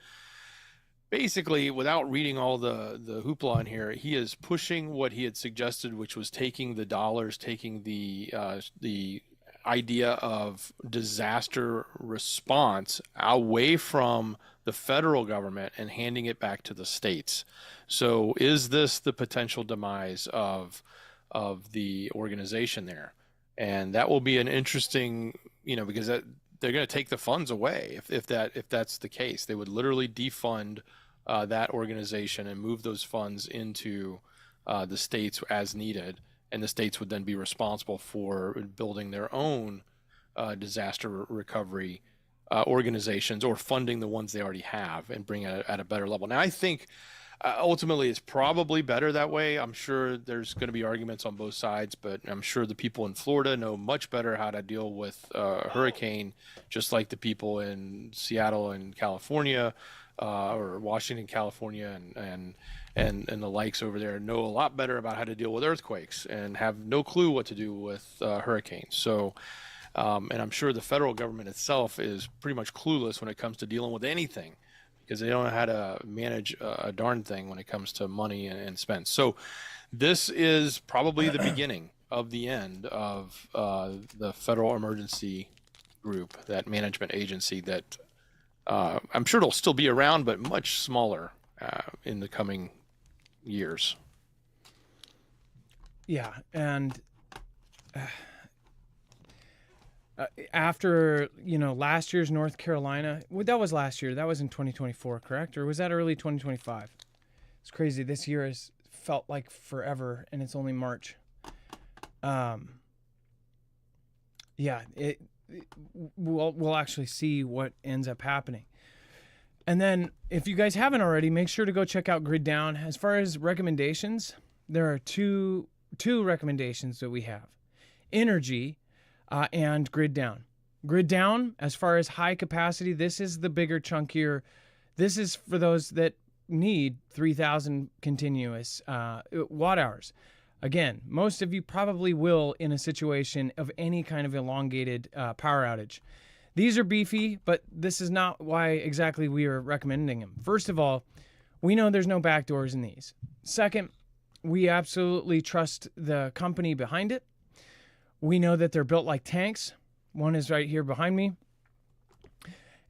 Basically, without reading all the hoopla in here, he is pushing what he had suggested, which was taking the dollars, taking the idea of disaster response away from the federal government and handing it back to the states. So is this the potential demise of the organization there? And that will be an interesting, because they're going to take the funds away if that's the case. They would literally defund that organization and move those funds into the states as needed, and the states would then be responsible for building their own disaster recovery organizations or funding the ones they already have and bring it at a better level. Now, I think ultimately it's probably better that way. I'm sure there's going to be arguments on both sides, but I'm sure the people in Florida know much better how to deal with a hurricane, just like the people in Seattle and California or Washington, California, and the likes over there know a lot better about how to deal with earthquakes and have no clue what to do with hurricanes. So, and I'm sure the federal government itself is pretty much clueless when it comes to dealing with anything, because they don't know how to manage a darn thing when it comes to money and spend. So this is probably the beginning of the end of the Federal Emergency Group, that management agency that I'm sure it'll still be around, but much smaller in the coming years. Yeah, and after last year's North Carolina, that was last year. That was in 2024, correct? Or was that early 2025? It's crazy. This year has felt like forever, and it's only March. We'll actually see what ends up happening. And then, if you guys haven't already, make sure to go check out Grid Down. As far as recommendations, there are two recommendations that we have: energy and Grid Down. Grid Down, as far as high capacity, this is the bigger, chunkier. This is for those that need 3,000 continuous watt hours. Again, most of you probably will in a situation of any kind of elongated power outage. These are beefy, but this is not why exactly we are recommending them. First of all, we know there's no backdoors in these. Second, we absolutely trust the company behind it. We know that they're built like tanks. One is right here behind me.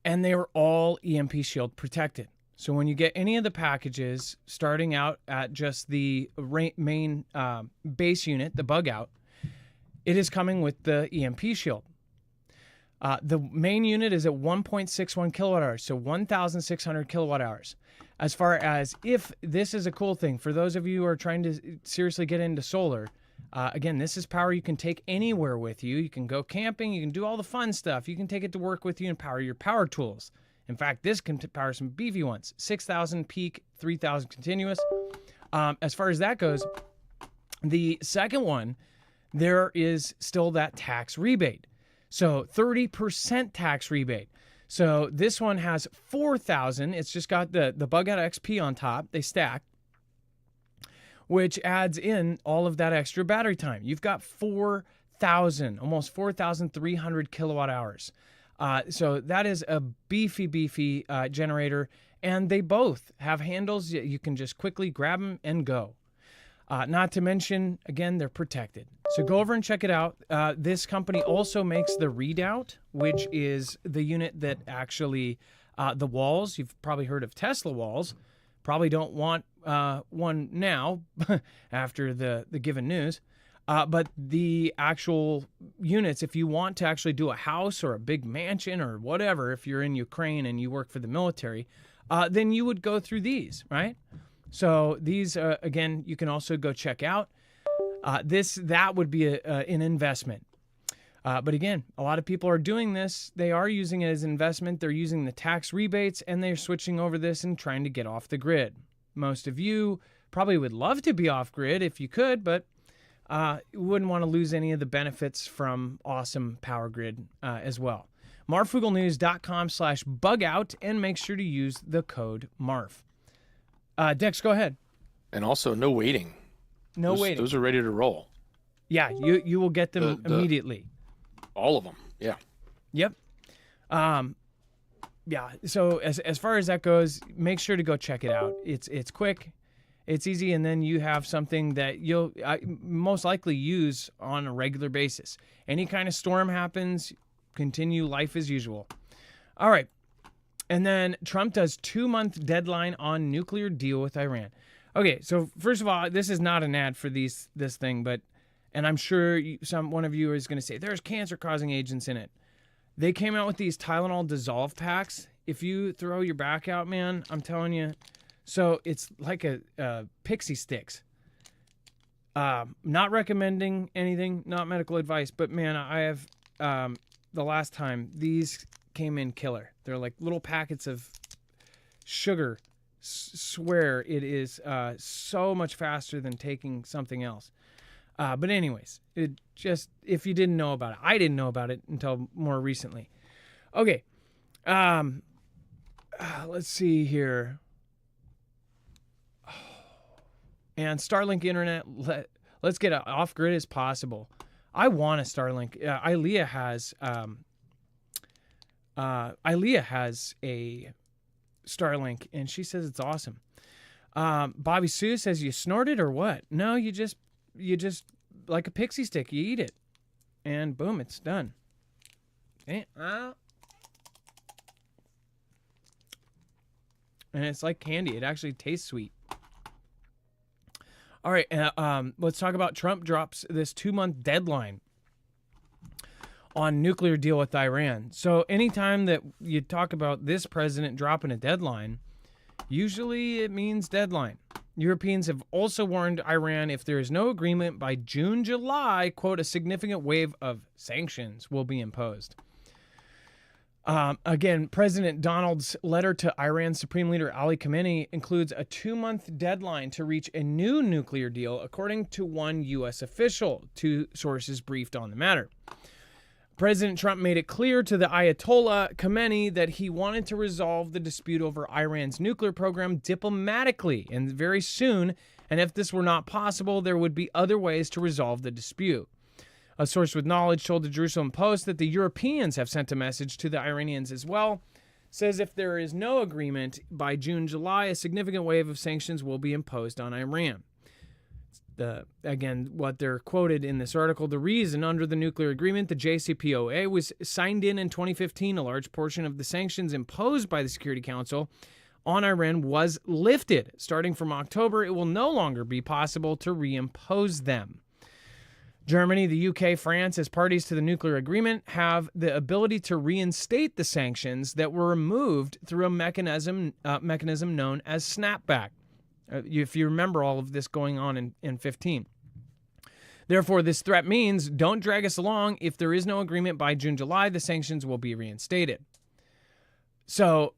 And they are all EMP shield protected. So when you get any of the packages, starting out at just the main base unit, the bug out, it is coming with the EMP shield. The main unit is at 1.61 kilowatt hours, so 1,600 kilowatt hours. As far as if this is a cool thing, for those of you who are trying to seriously get into solar, again, this is power you can take anywhere with you. You can go camping, you can do all the fun stuff. You can take it to work with you and power your power tools. In fact, this can power some beefy ones, 6,000 peak, 3,000 continuous. As far as that goes, the second one, there is still that tax rebate. So 30% tax rebate. So this one has 4,000. It's just got the Bug Out XP on top. They stack, which adds in all of that extra battery time. You've got 4,000, almost 4,300 kilowatt hours. So that is a beefy generator, and they both have handles. You can just quickly grab them and go. Not to mention, again, they're protected. So go over and check it out. This company also makes the Readout, which is the unit that actually, the walls, you've probably heard of Tesla walls, probably don't want one now after the given news. But the actual units, if you want to actually do a house or a big mansion or whatever, if you're in Ukraine and you work for the military, then you would go through these, right? So these, again, you can also go check out. That would be an investment. But again, a lot of people are doing this. They are using it as an investment. They're using the tax rebates, and they're switching over this and trying to get off the grid. Most of you probably would love to be off grid if you could, but you wouldn't want to lose any of the benefits from awesome power grid as well. Marfooglenews.com/bugout, and make sure to use the code MARF. Dex, go ahead. And also, no waiting. No waiting. Those are ready to roll. Yeah, you will get them immediately. All of them. Yeah. Yep. Yeah. So as far as that goes, make sure to go check it out. It's quick, it's easy, and then you have something that you'll most likely use on a regular basis. Any kind of storm happens, continue life as usual. All right. And then Trump does 2-month deadline on nuclear deal with Iran. Okay, so first of all, this is not an ad for this thing, but, and I'm sure one of you is going to say, there's cancer-causing agents in it. They came out with these Tylenol dissolve packs. If you throw your back out, man, I'm telling you. So it's like a pixie sticks. Not recommending anything, not medical advice, but man, I have, the last time, these came in killer. They're like little packets of sugar. Swear it is so much faster than taking something else. But anyways, it just, if you didn't know about it, I didn't know about it until more recently. Okay. Let's see here. And Starlink internet, let's get off grid as possible. I want a Starlink. Ilea has a Starlink, and she says it's awesome. Bobby Sue says, you snort it or what? No, you just like a pixie stick, you eat it, and boom, it's done. And it's like candy. It actually tastes sweet. All right, let's talk about Trump drops this 2-month deadline on nuclear deal with Iran. So anytime that you talk about this president dropping a deadline, usually it means deadline. Europeans have also warned Iran if there is no agreement by June, July, quote, a significant wave of sanctions will be imposed. Again, President Donald's letter to Iran's Supreme Leader Ali Khamenei includes a 2-month deadline to reach a new nuclear deal, according to one U.S. official, two sources briefed on the matter. President Trump made it clear to the Ayatollah Khamenei that he wanted to resolve the dispute over Iran's nuclear program diplomatically and very soon, and if this were not possible, there would be other ways to resolve the dispute. A source with knowledge told the Jerusalem Post that the Europeans have sent a message to the Iranians as well. Says if there is no agreement by June, July, a significant wave of sanctions will be imposed on Iran. Again, what they're quoted in this article, the reason under the nuclear agreement, the JCPOA, was signed in 2015, a large portion of the sanctions imposed by the Security Council on Iran was lifted. Starting from October, it will no longer be possible to reimpose them. Germany, the UK, France, as parties to the nuclear agreement, have the ability to reinstate the sanctions that were removed through a mechanism known as snapback. If you remember all of this going on in 15. Therefore, this threat means don't drag us along. If there is no agreement by June, July, the sanctions will be reinstated. So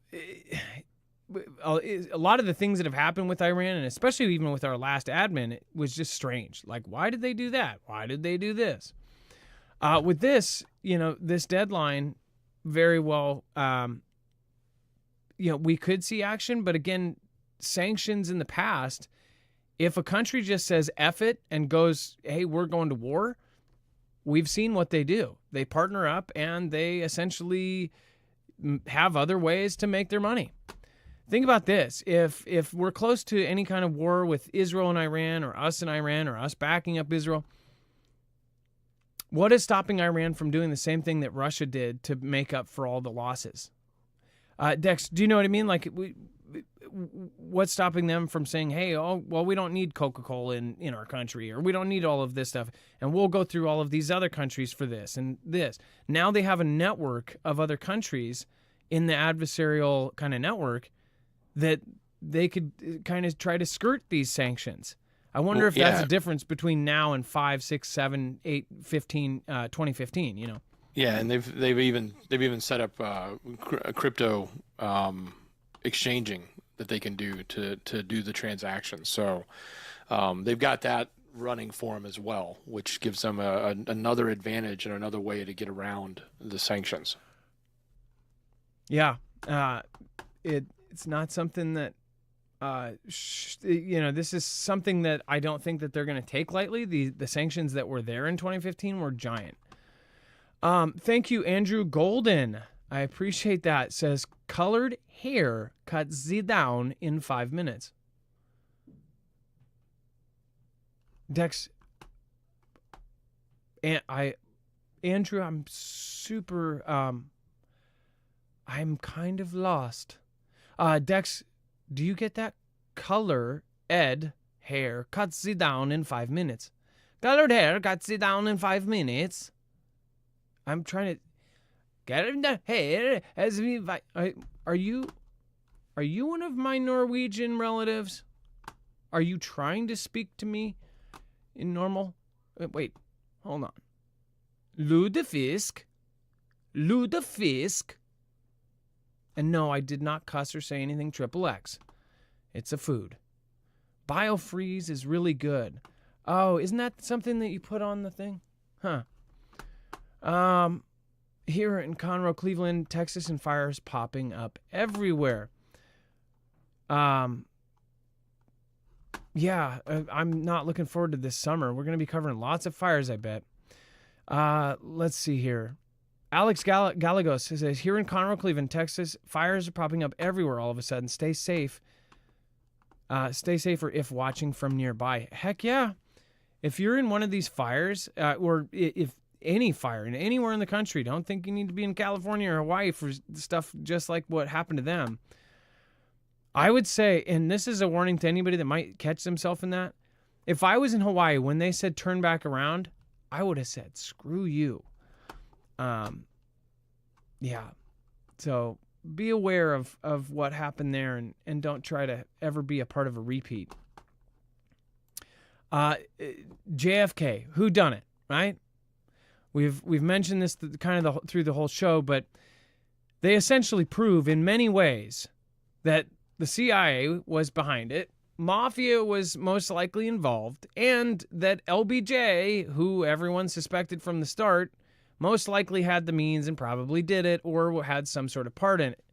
a lot of the things that have happened with Iran, and especially even with our last admin, it was just strange. Like, why did they do that? Why did they do this? With this, this deadline, very well, we could see action. But again, sanctions in the past, if a country just says F it and goes, hey, we're going to war, we've seen what they do. They partner up and they essentially have other ways to make their money. Think about this. If we're close to any kind of war with Israel and Iran, or us and Iran, or us backing up Israel, what is stopping Iran from doing the same thing that Russia did to make up for all the losses? Dex, do you know what I mean? Like, what's stopping them from saying, hey, oh, well, we don't need Coca-Cola in our country, or we don't need all of this stuff, and we'll go through all of these other countries for this and this. Now they have a network of other countries in the adversarial kind of network that they could kind of try to skirt these sanctions. I wonder if that's the difference between now and 5, 6, 7, 8, 15, 2015, you know? Yeah, and they've even set up crypto exchanging that they can do to do the transactions. So they've got that running for them as well, which gives them another advantage and another way to get around the sanctions. Yeah, it's not something that this is something that I don't think that they're going to take lightly. The sanctions that were there in 2015 were giant. Thank you, Andrew Golden. I appreciate that. Says colored hair cuts Z down in 5 minutes. Dex, Andrew, I'm super. I'm kind of lost. Dex, do you get that? Color Ed hair cuts Z down in 5 minutes. Colored hair cuts Z down in 5 minutes. I'm trying to get in the hair as we. Are you one of my Norwegian relatives? Are you trying to speak to me in normal? Wait, hold on. Ludefisk. And no, I did not cuss or say anything XXX. It's a food. Biofreeze is really good. Oh, isn't that something that you put on the thing? Huh. Here in Conroe, Cleveland, Texas, and fires popping up everywhere. Yeah, I'm not looking forward to this summer. We're going to be covering lots of fires, I bet. Let's see here. Alex Gallegos says, here in Conroe, Cleveland, Texas, fires are popping up everywhere all of a sudden. Stay safe. Stay safer if watching from nearby. Heck yeah. If you're in one of these fires, or if any fire anywhere in the country, don't think you need to be in California or Hawaii for stuff just like what happened to them. I would say, and this is a warning to anybody that might catch themselves in that, if I was in Hawaii when they said turn back around, I would have said, screw you. Yeah. So be aware of what happened there and don't try to ever be a part of a repeat. JFK, who done it, right? We've mentioned this through the whole show, but they essentially prove in many ways that the CIA was behind it, Mafia was most likely involved, and that LBJ, who everyone suspected from the start, most likely had the means and probably did it or had some sort of part in it.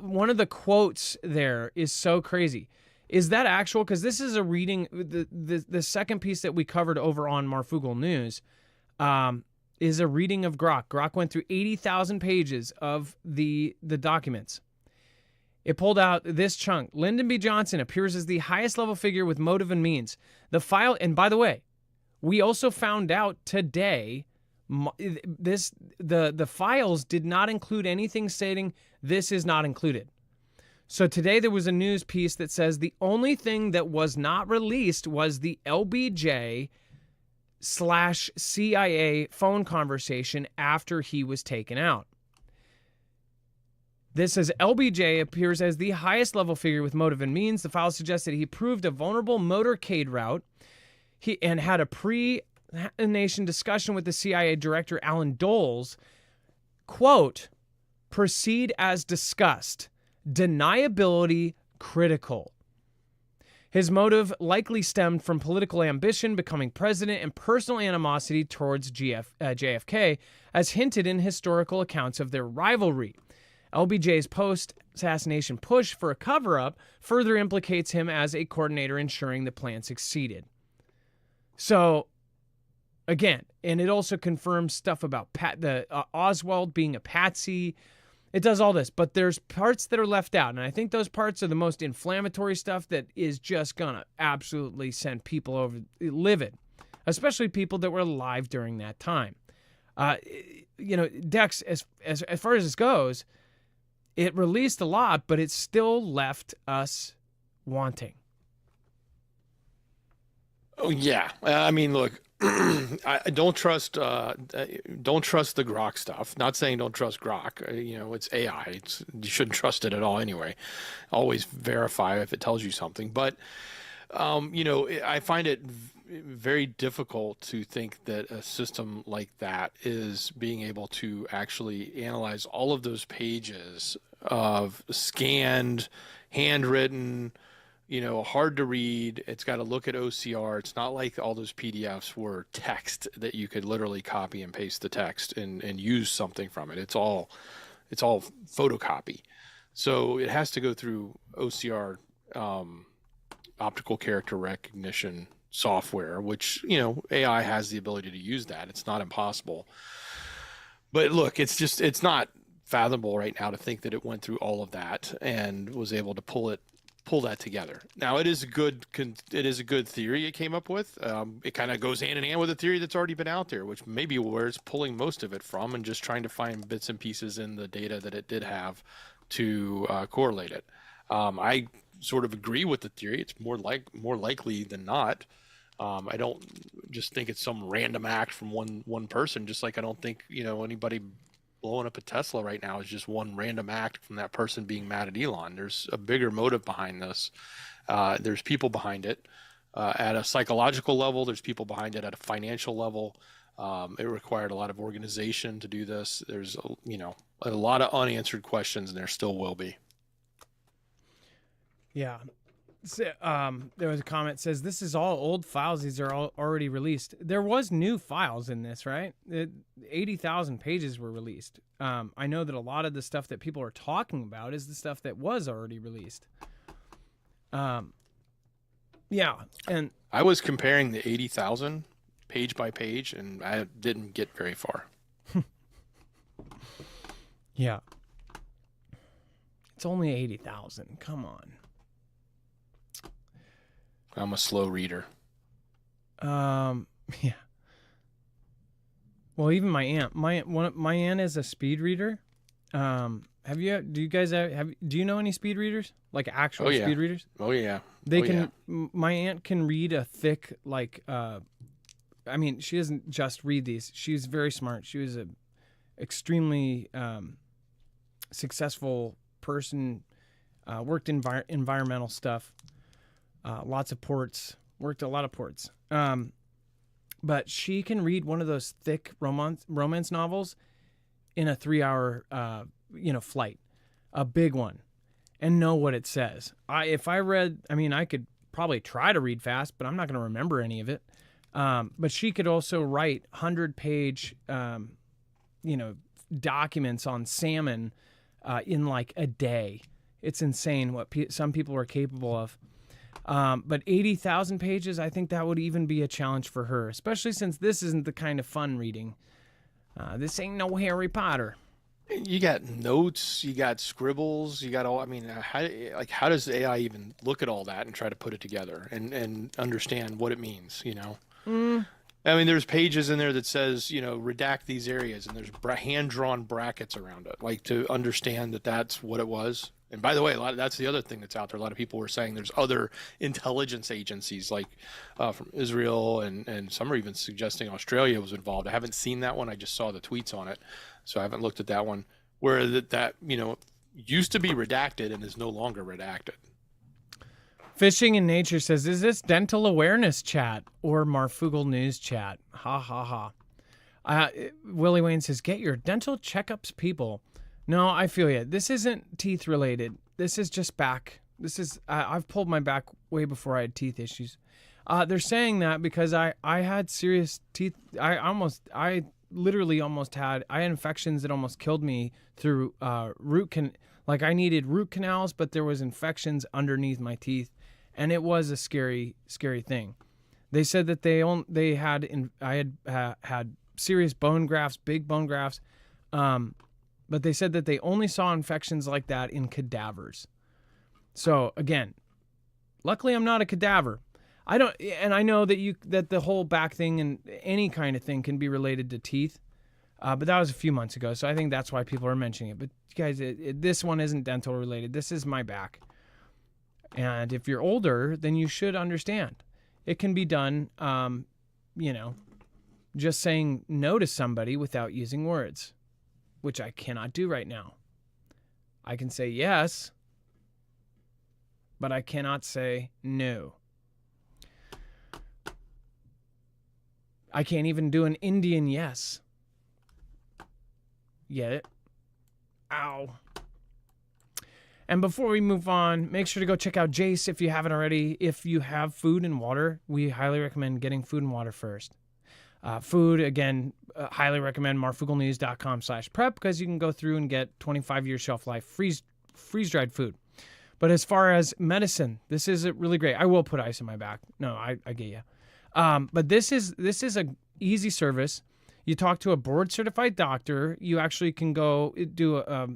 One of the quotes there is so crazy. Is that actual? Because this is a reading, the second piece that we covered over on Marfoogle News is a reading of Grok. Grok went through 80,000 pages of the documents. It pulled out this chunk. Lyndon B. Johnson appears as the highest level figure with motive and means. The file, and by the way, we also found out today the files did not include anything stating this is not included. So today there was a news piece that says the only thing that was not released was the LBJ/CIA phone conversation after he was taken out. This says LBJ appears as the highest level figure with motive and means. The file suggests that he proved a vulnerable motorcade route and had a pre-nation discussion with the CIA director, Alan Doles. Quote, proceed as discussed. Deniability critical. His motive likely stemmed from political ambition, becoming president, and personal animosity towards JFK, as hinted in historical accounts of their rivalry. LBJ's post-assassination push for a cover-up further implicates him as a coordinator ensuring the plan succeeded. So, again, and it also confirms stuff about Oswald being a patsy. It does all this, but there's parts that are left out, and I think those parts are the most inflammatory stuff that is just gonna absolutely send people over livid, especially people that were alive during that time. Dex, as far as this goes, it released a lot, but it still left us wanting. Oh yeah, I mean, look, I don't trust the Grok stuff. Not saying don't trust Grok. It's AI. You shouldn't trust it at all anyway. Always verify if it tells you something. But I find it very difficult to think that a system like that is being able to actually analyze all of those pages of scanned, handwritten, hard to read. It's got to look at OCR. It's not like all those PDFs were text that you could literally copy and paste the text and use something from it. It's all photocopy. So it has to go through OCR, optical character recognition software, which, AI has the ability to use that. It's not impossible. But look, it's not fathomable right now to think that it went through all of that and was able to pull that together. Now, it is a good theory it came up with. It kind of goes hand in hand with a theory that's already been out there, which may be where it's pulling most of it from, and just trying to find bits and pieces in the data that it did have to correlate it. I sort of agree with the theory. It's more likely than not. I don't just think it's some random act from one person. Just like I don't think anybody blowing up a Tesla right now is just one random act from that person being mad at Elon. There's a bigger motive behind this. There's people behind it at a psychological level. There's people behind it at a financial level. It required a lot of organization to do this. There's a lot of unanswered questions, and there still will be. Yeah. So, there was a comment that says, this is all old files. These are all already released. There was new files in this, right? 80,000 pages were released. I know that a lot of the stuff that people are talking about is the stuff that was already released. Yeah. And I was comparing the 80,000 page by page, and I didn't get very far. Yeah. It's only 80,000. Come on. I'm a slow reader. Yeah. Well, even my aunt. My aunt is a speed reader. Do you know any speed readers? Like actual speed readers? Oh yeah. My aunt can read a thick, she doesn't just read these. She's very smart. She was a extremely successful person, worked environmental stuff. Lots of ports, worked a lot of ports. But she can read one of those thick romance novels in a 3-hour, flight, a big one, and know what it says. I could probably try to read fast, but I'm not going to remember any of it. But she could also write 100-page, documents on salmon in like a day. It's insane what some people are capable of. But 80,000 pages, I think that would even be a challenge for her, especially since this isn't the kind of fun reading. This ain't no Harry Potter. You got notes, you got scribbles, you got all. How does AI even look at all that and try to put it together and understand what it means? There's pages in there that says, redact these areas, and there's hand-drawn brackets around it, like to understand that that's what it was. And by the way, that's the other thing that's out there. A lot of people were saying there's other intelligence agencies like from Israel, and some are even suggesting Australia was involved. I haven't seen that one. I just saw the tweets on it, so I haven't looked at that one. Where that used to be redacted and is no longer redacted. Fishing in Nature says, is this dental awareness chat or Marfoogle news chat? Ha ha ha. Willie Wayne says, get your dental checkups, people. No, I feel you. This isn't teeth related. This is just back. I've pulled my back way before I had teeth issues. They're saying that because I had serious teeth. I literally almost had infections that almost killed me through I needed root canals, but there was infections underneath my teeth, and it was a scary, scary thing. They said that I had serious bone grafts, big bone grafts. But they said that they only saw infections like that in cadavers. So again, luckily I'm not a cadaver. I know that the whole back thing and any kind of thing can be related to teeth. But that was a few months ago, so I think that's why people are mentioning it. But guys, this one isn't dental related. This is my back. And if you're older, then you should understand. It can be done, just saying no to somebody without using words, which I cannot do right now. I can say yes, but I cannot say no. I can't even do an Indian yes. Get it? Ow. And before we move on, make sure to go check out Jace if you haven't already. If you have food and water, we highly recommend getting food and water first. Food, again, highly recommend marfooglenews.com/prep because you can go through and get 25-year shelf life freeze-dried food. But as far as medicine, this is really great. I will put ice in my back. No, I get you. But this is a easy service. You talk to a board-certified doctor. You actually can go do a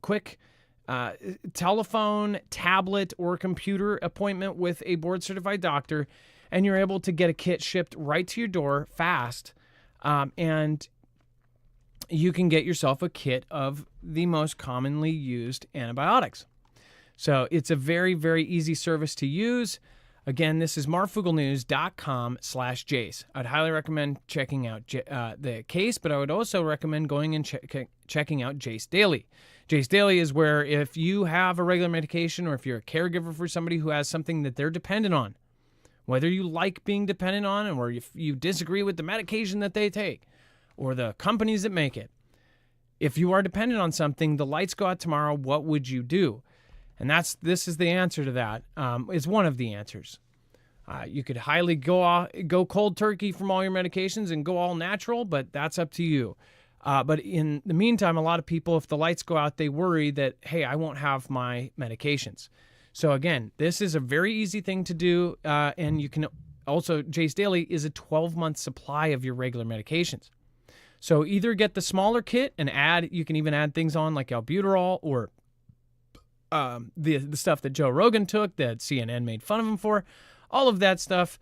quick telephone, tablet, or computer appointment with a board-certified doctor, and you're able to get a kit shipped right to your door fast, and you can get yourself a kit of the most commonly used antibiotics. So it's a very, very easy service to use. Again, this is marfooglenews.com/Jace. I'd highly recommend checking out the case, but I would also recommend going and checking out Jace Daily. Jace Daily is where if you have a regular medication or if you're a caregiver for somebody who has something that they're dependent on, whether you like being dependent on it or if you disagree with the medication that they take or the companies that make it, if you are dependent on something, the lights go out tomorrow, what would you do? And this is the answer to that. Is one of the answers. You could highly go cold turkey from all your medications and go all natural, but that's up to you. But in the meantime, a lot of people, if the lights go out, they worry that, hey, I won't have my medications. So again, this is a very easy thing to do. And you can also, Jace Daily is a 12-month supply of your regular medications. So either get the smaller kit and you can even add things on like albuterol or the stuff that Joe Rogan took that CNN made fun of him for, all of that stuff.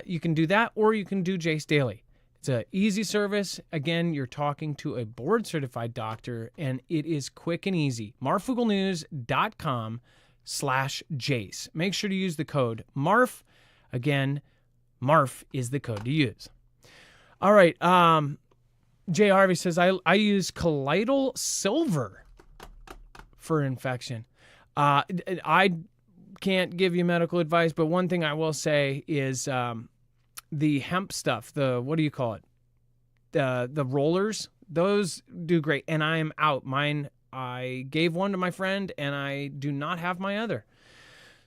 You can do that, or you can do Jace Daily. It's an easy service. Again, you're talking to a board-certified doctor, and it is quick and easy. marfooglenews.com/Jace. Make sure to use the code MARF. Again, MARF is the code to use. All right. Jay Harvey says, I use colloidal silver for infection. I can't give you medical advice, but one thing I will say is the hemp stuff, what do you call it? The rollers, those do great. And I am out. Mine, I gave one to my friend, and I do not have my other.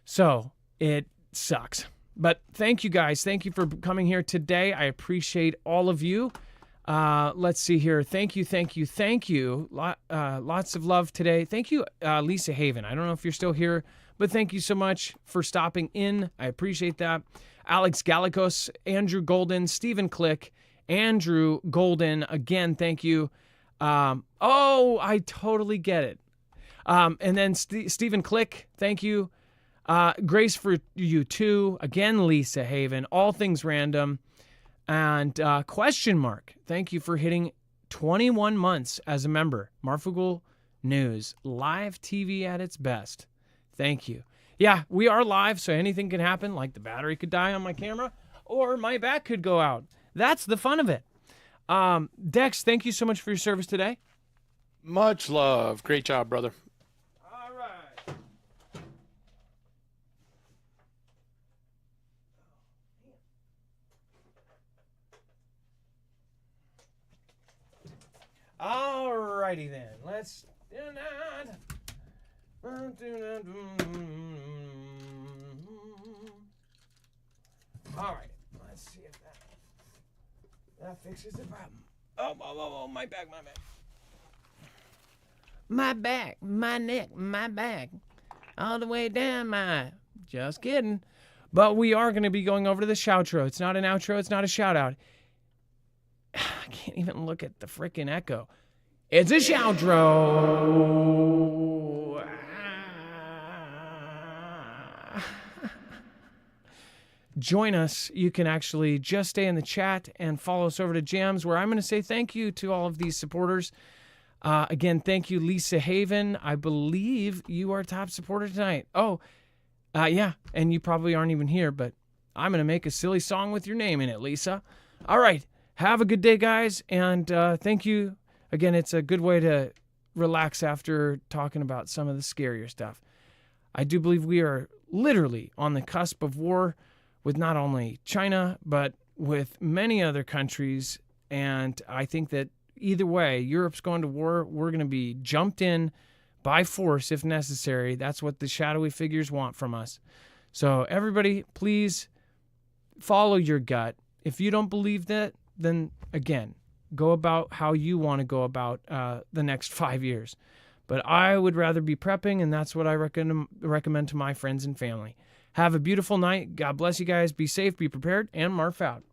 So it sucks. But thank you, guys. Thank you for coming here today. I appreciate all of you. Let's see here. Thank you. Lots of love today. Thank you, Lisa Haven. I don't know if you're still here, but thank you so much for stopping in. I appreciate that. Alex Gallicos, Andrew Golden, Stephen Click, Andrew Golden. Again, thank you. I totally get it. And then Stephen Click, thank you. Grace for you too. Again, Lisa Haven. All things random. And question mark. Thank you for hitting 21 months as a member. Marfoogle News, live TV at its best. Thank you. Yeah, we are live, so anything can happen, like the battery could die on my camera, or my back could go out. That's the fun of it. Dex, thank you so much for your service today. Much love. Great job, brother. All right. All righty then. Let's do that. All right. Let's see if that fixes the problem. Oh, my back. My back, my neck, my back. All the way down Just kidding. But we are going to be going over to the shoutro. It's not an outro. It's not a shout out. I can't even look at the freaking echo. It's a shoutro. join us, you can actually just stay in the chat and follow us over to Jams, where I'm going to say thank you to all of these supporters. Again, thank you, Lisa Haven. I believe you are top supporter tonight. Yeah, and you probably aren't even here, but I'm going to make a silly song with your name in it, Lisa. All right, have a good day, guys, and thank you. Again, it's a good way to relax after talking about some of the scarier stuff. I do believe we are literally on the cusp of war with not only China, but with many other countries, and I think that either way, Europe's going to war. We're going to be jumped in by force if necessary. That's what the shadowy figures want from us. So everybody, please follow your gut. If you don't believe that, then again, go about how you want to go about the next 5 years. But I would rather be prepping, and that's what I recommend to my friends and family. Have a beautiful night. God bless you guys. Be safe, be prepared, and Marf out.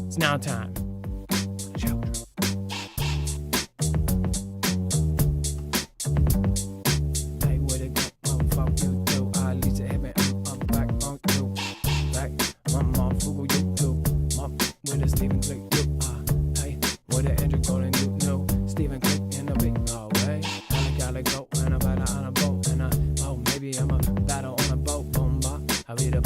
It's now time. I be the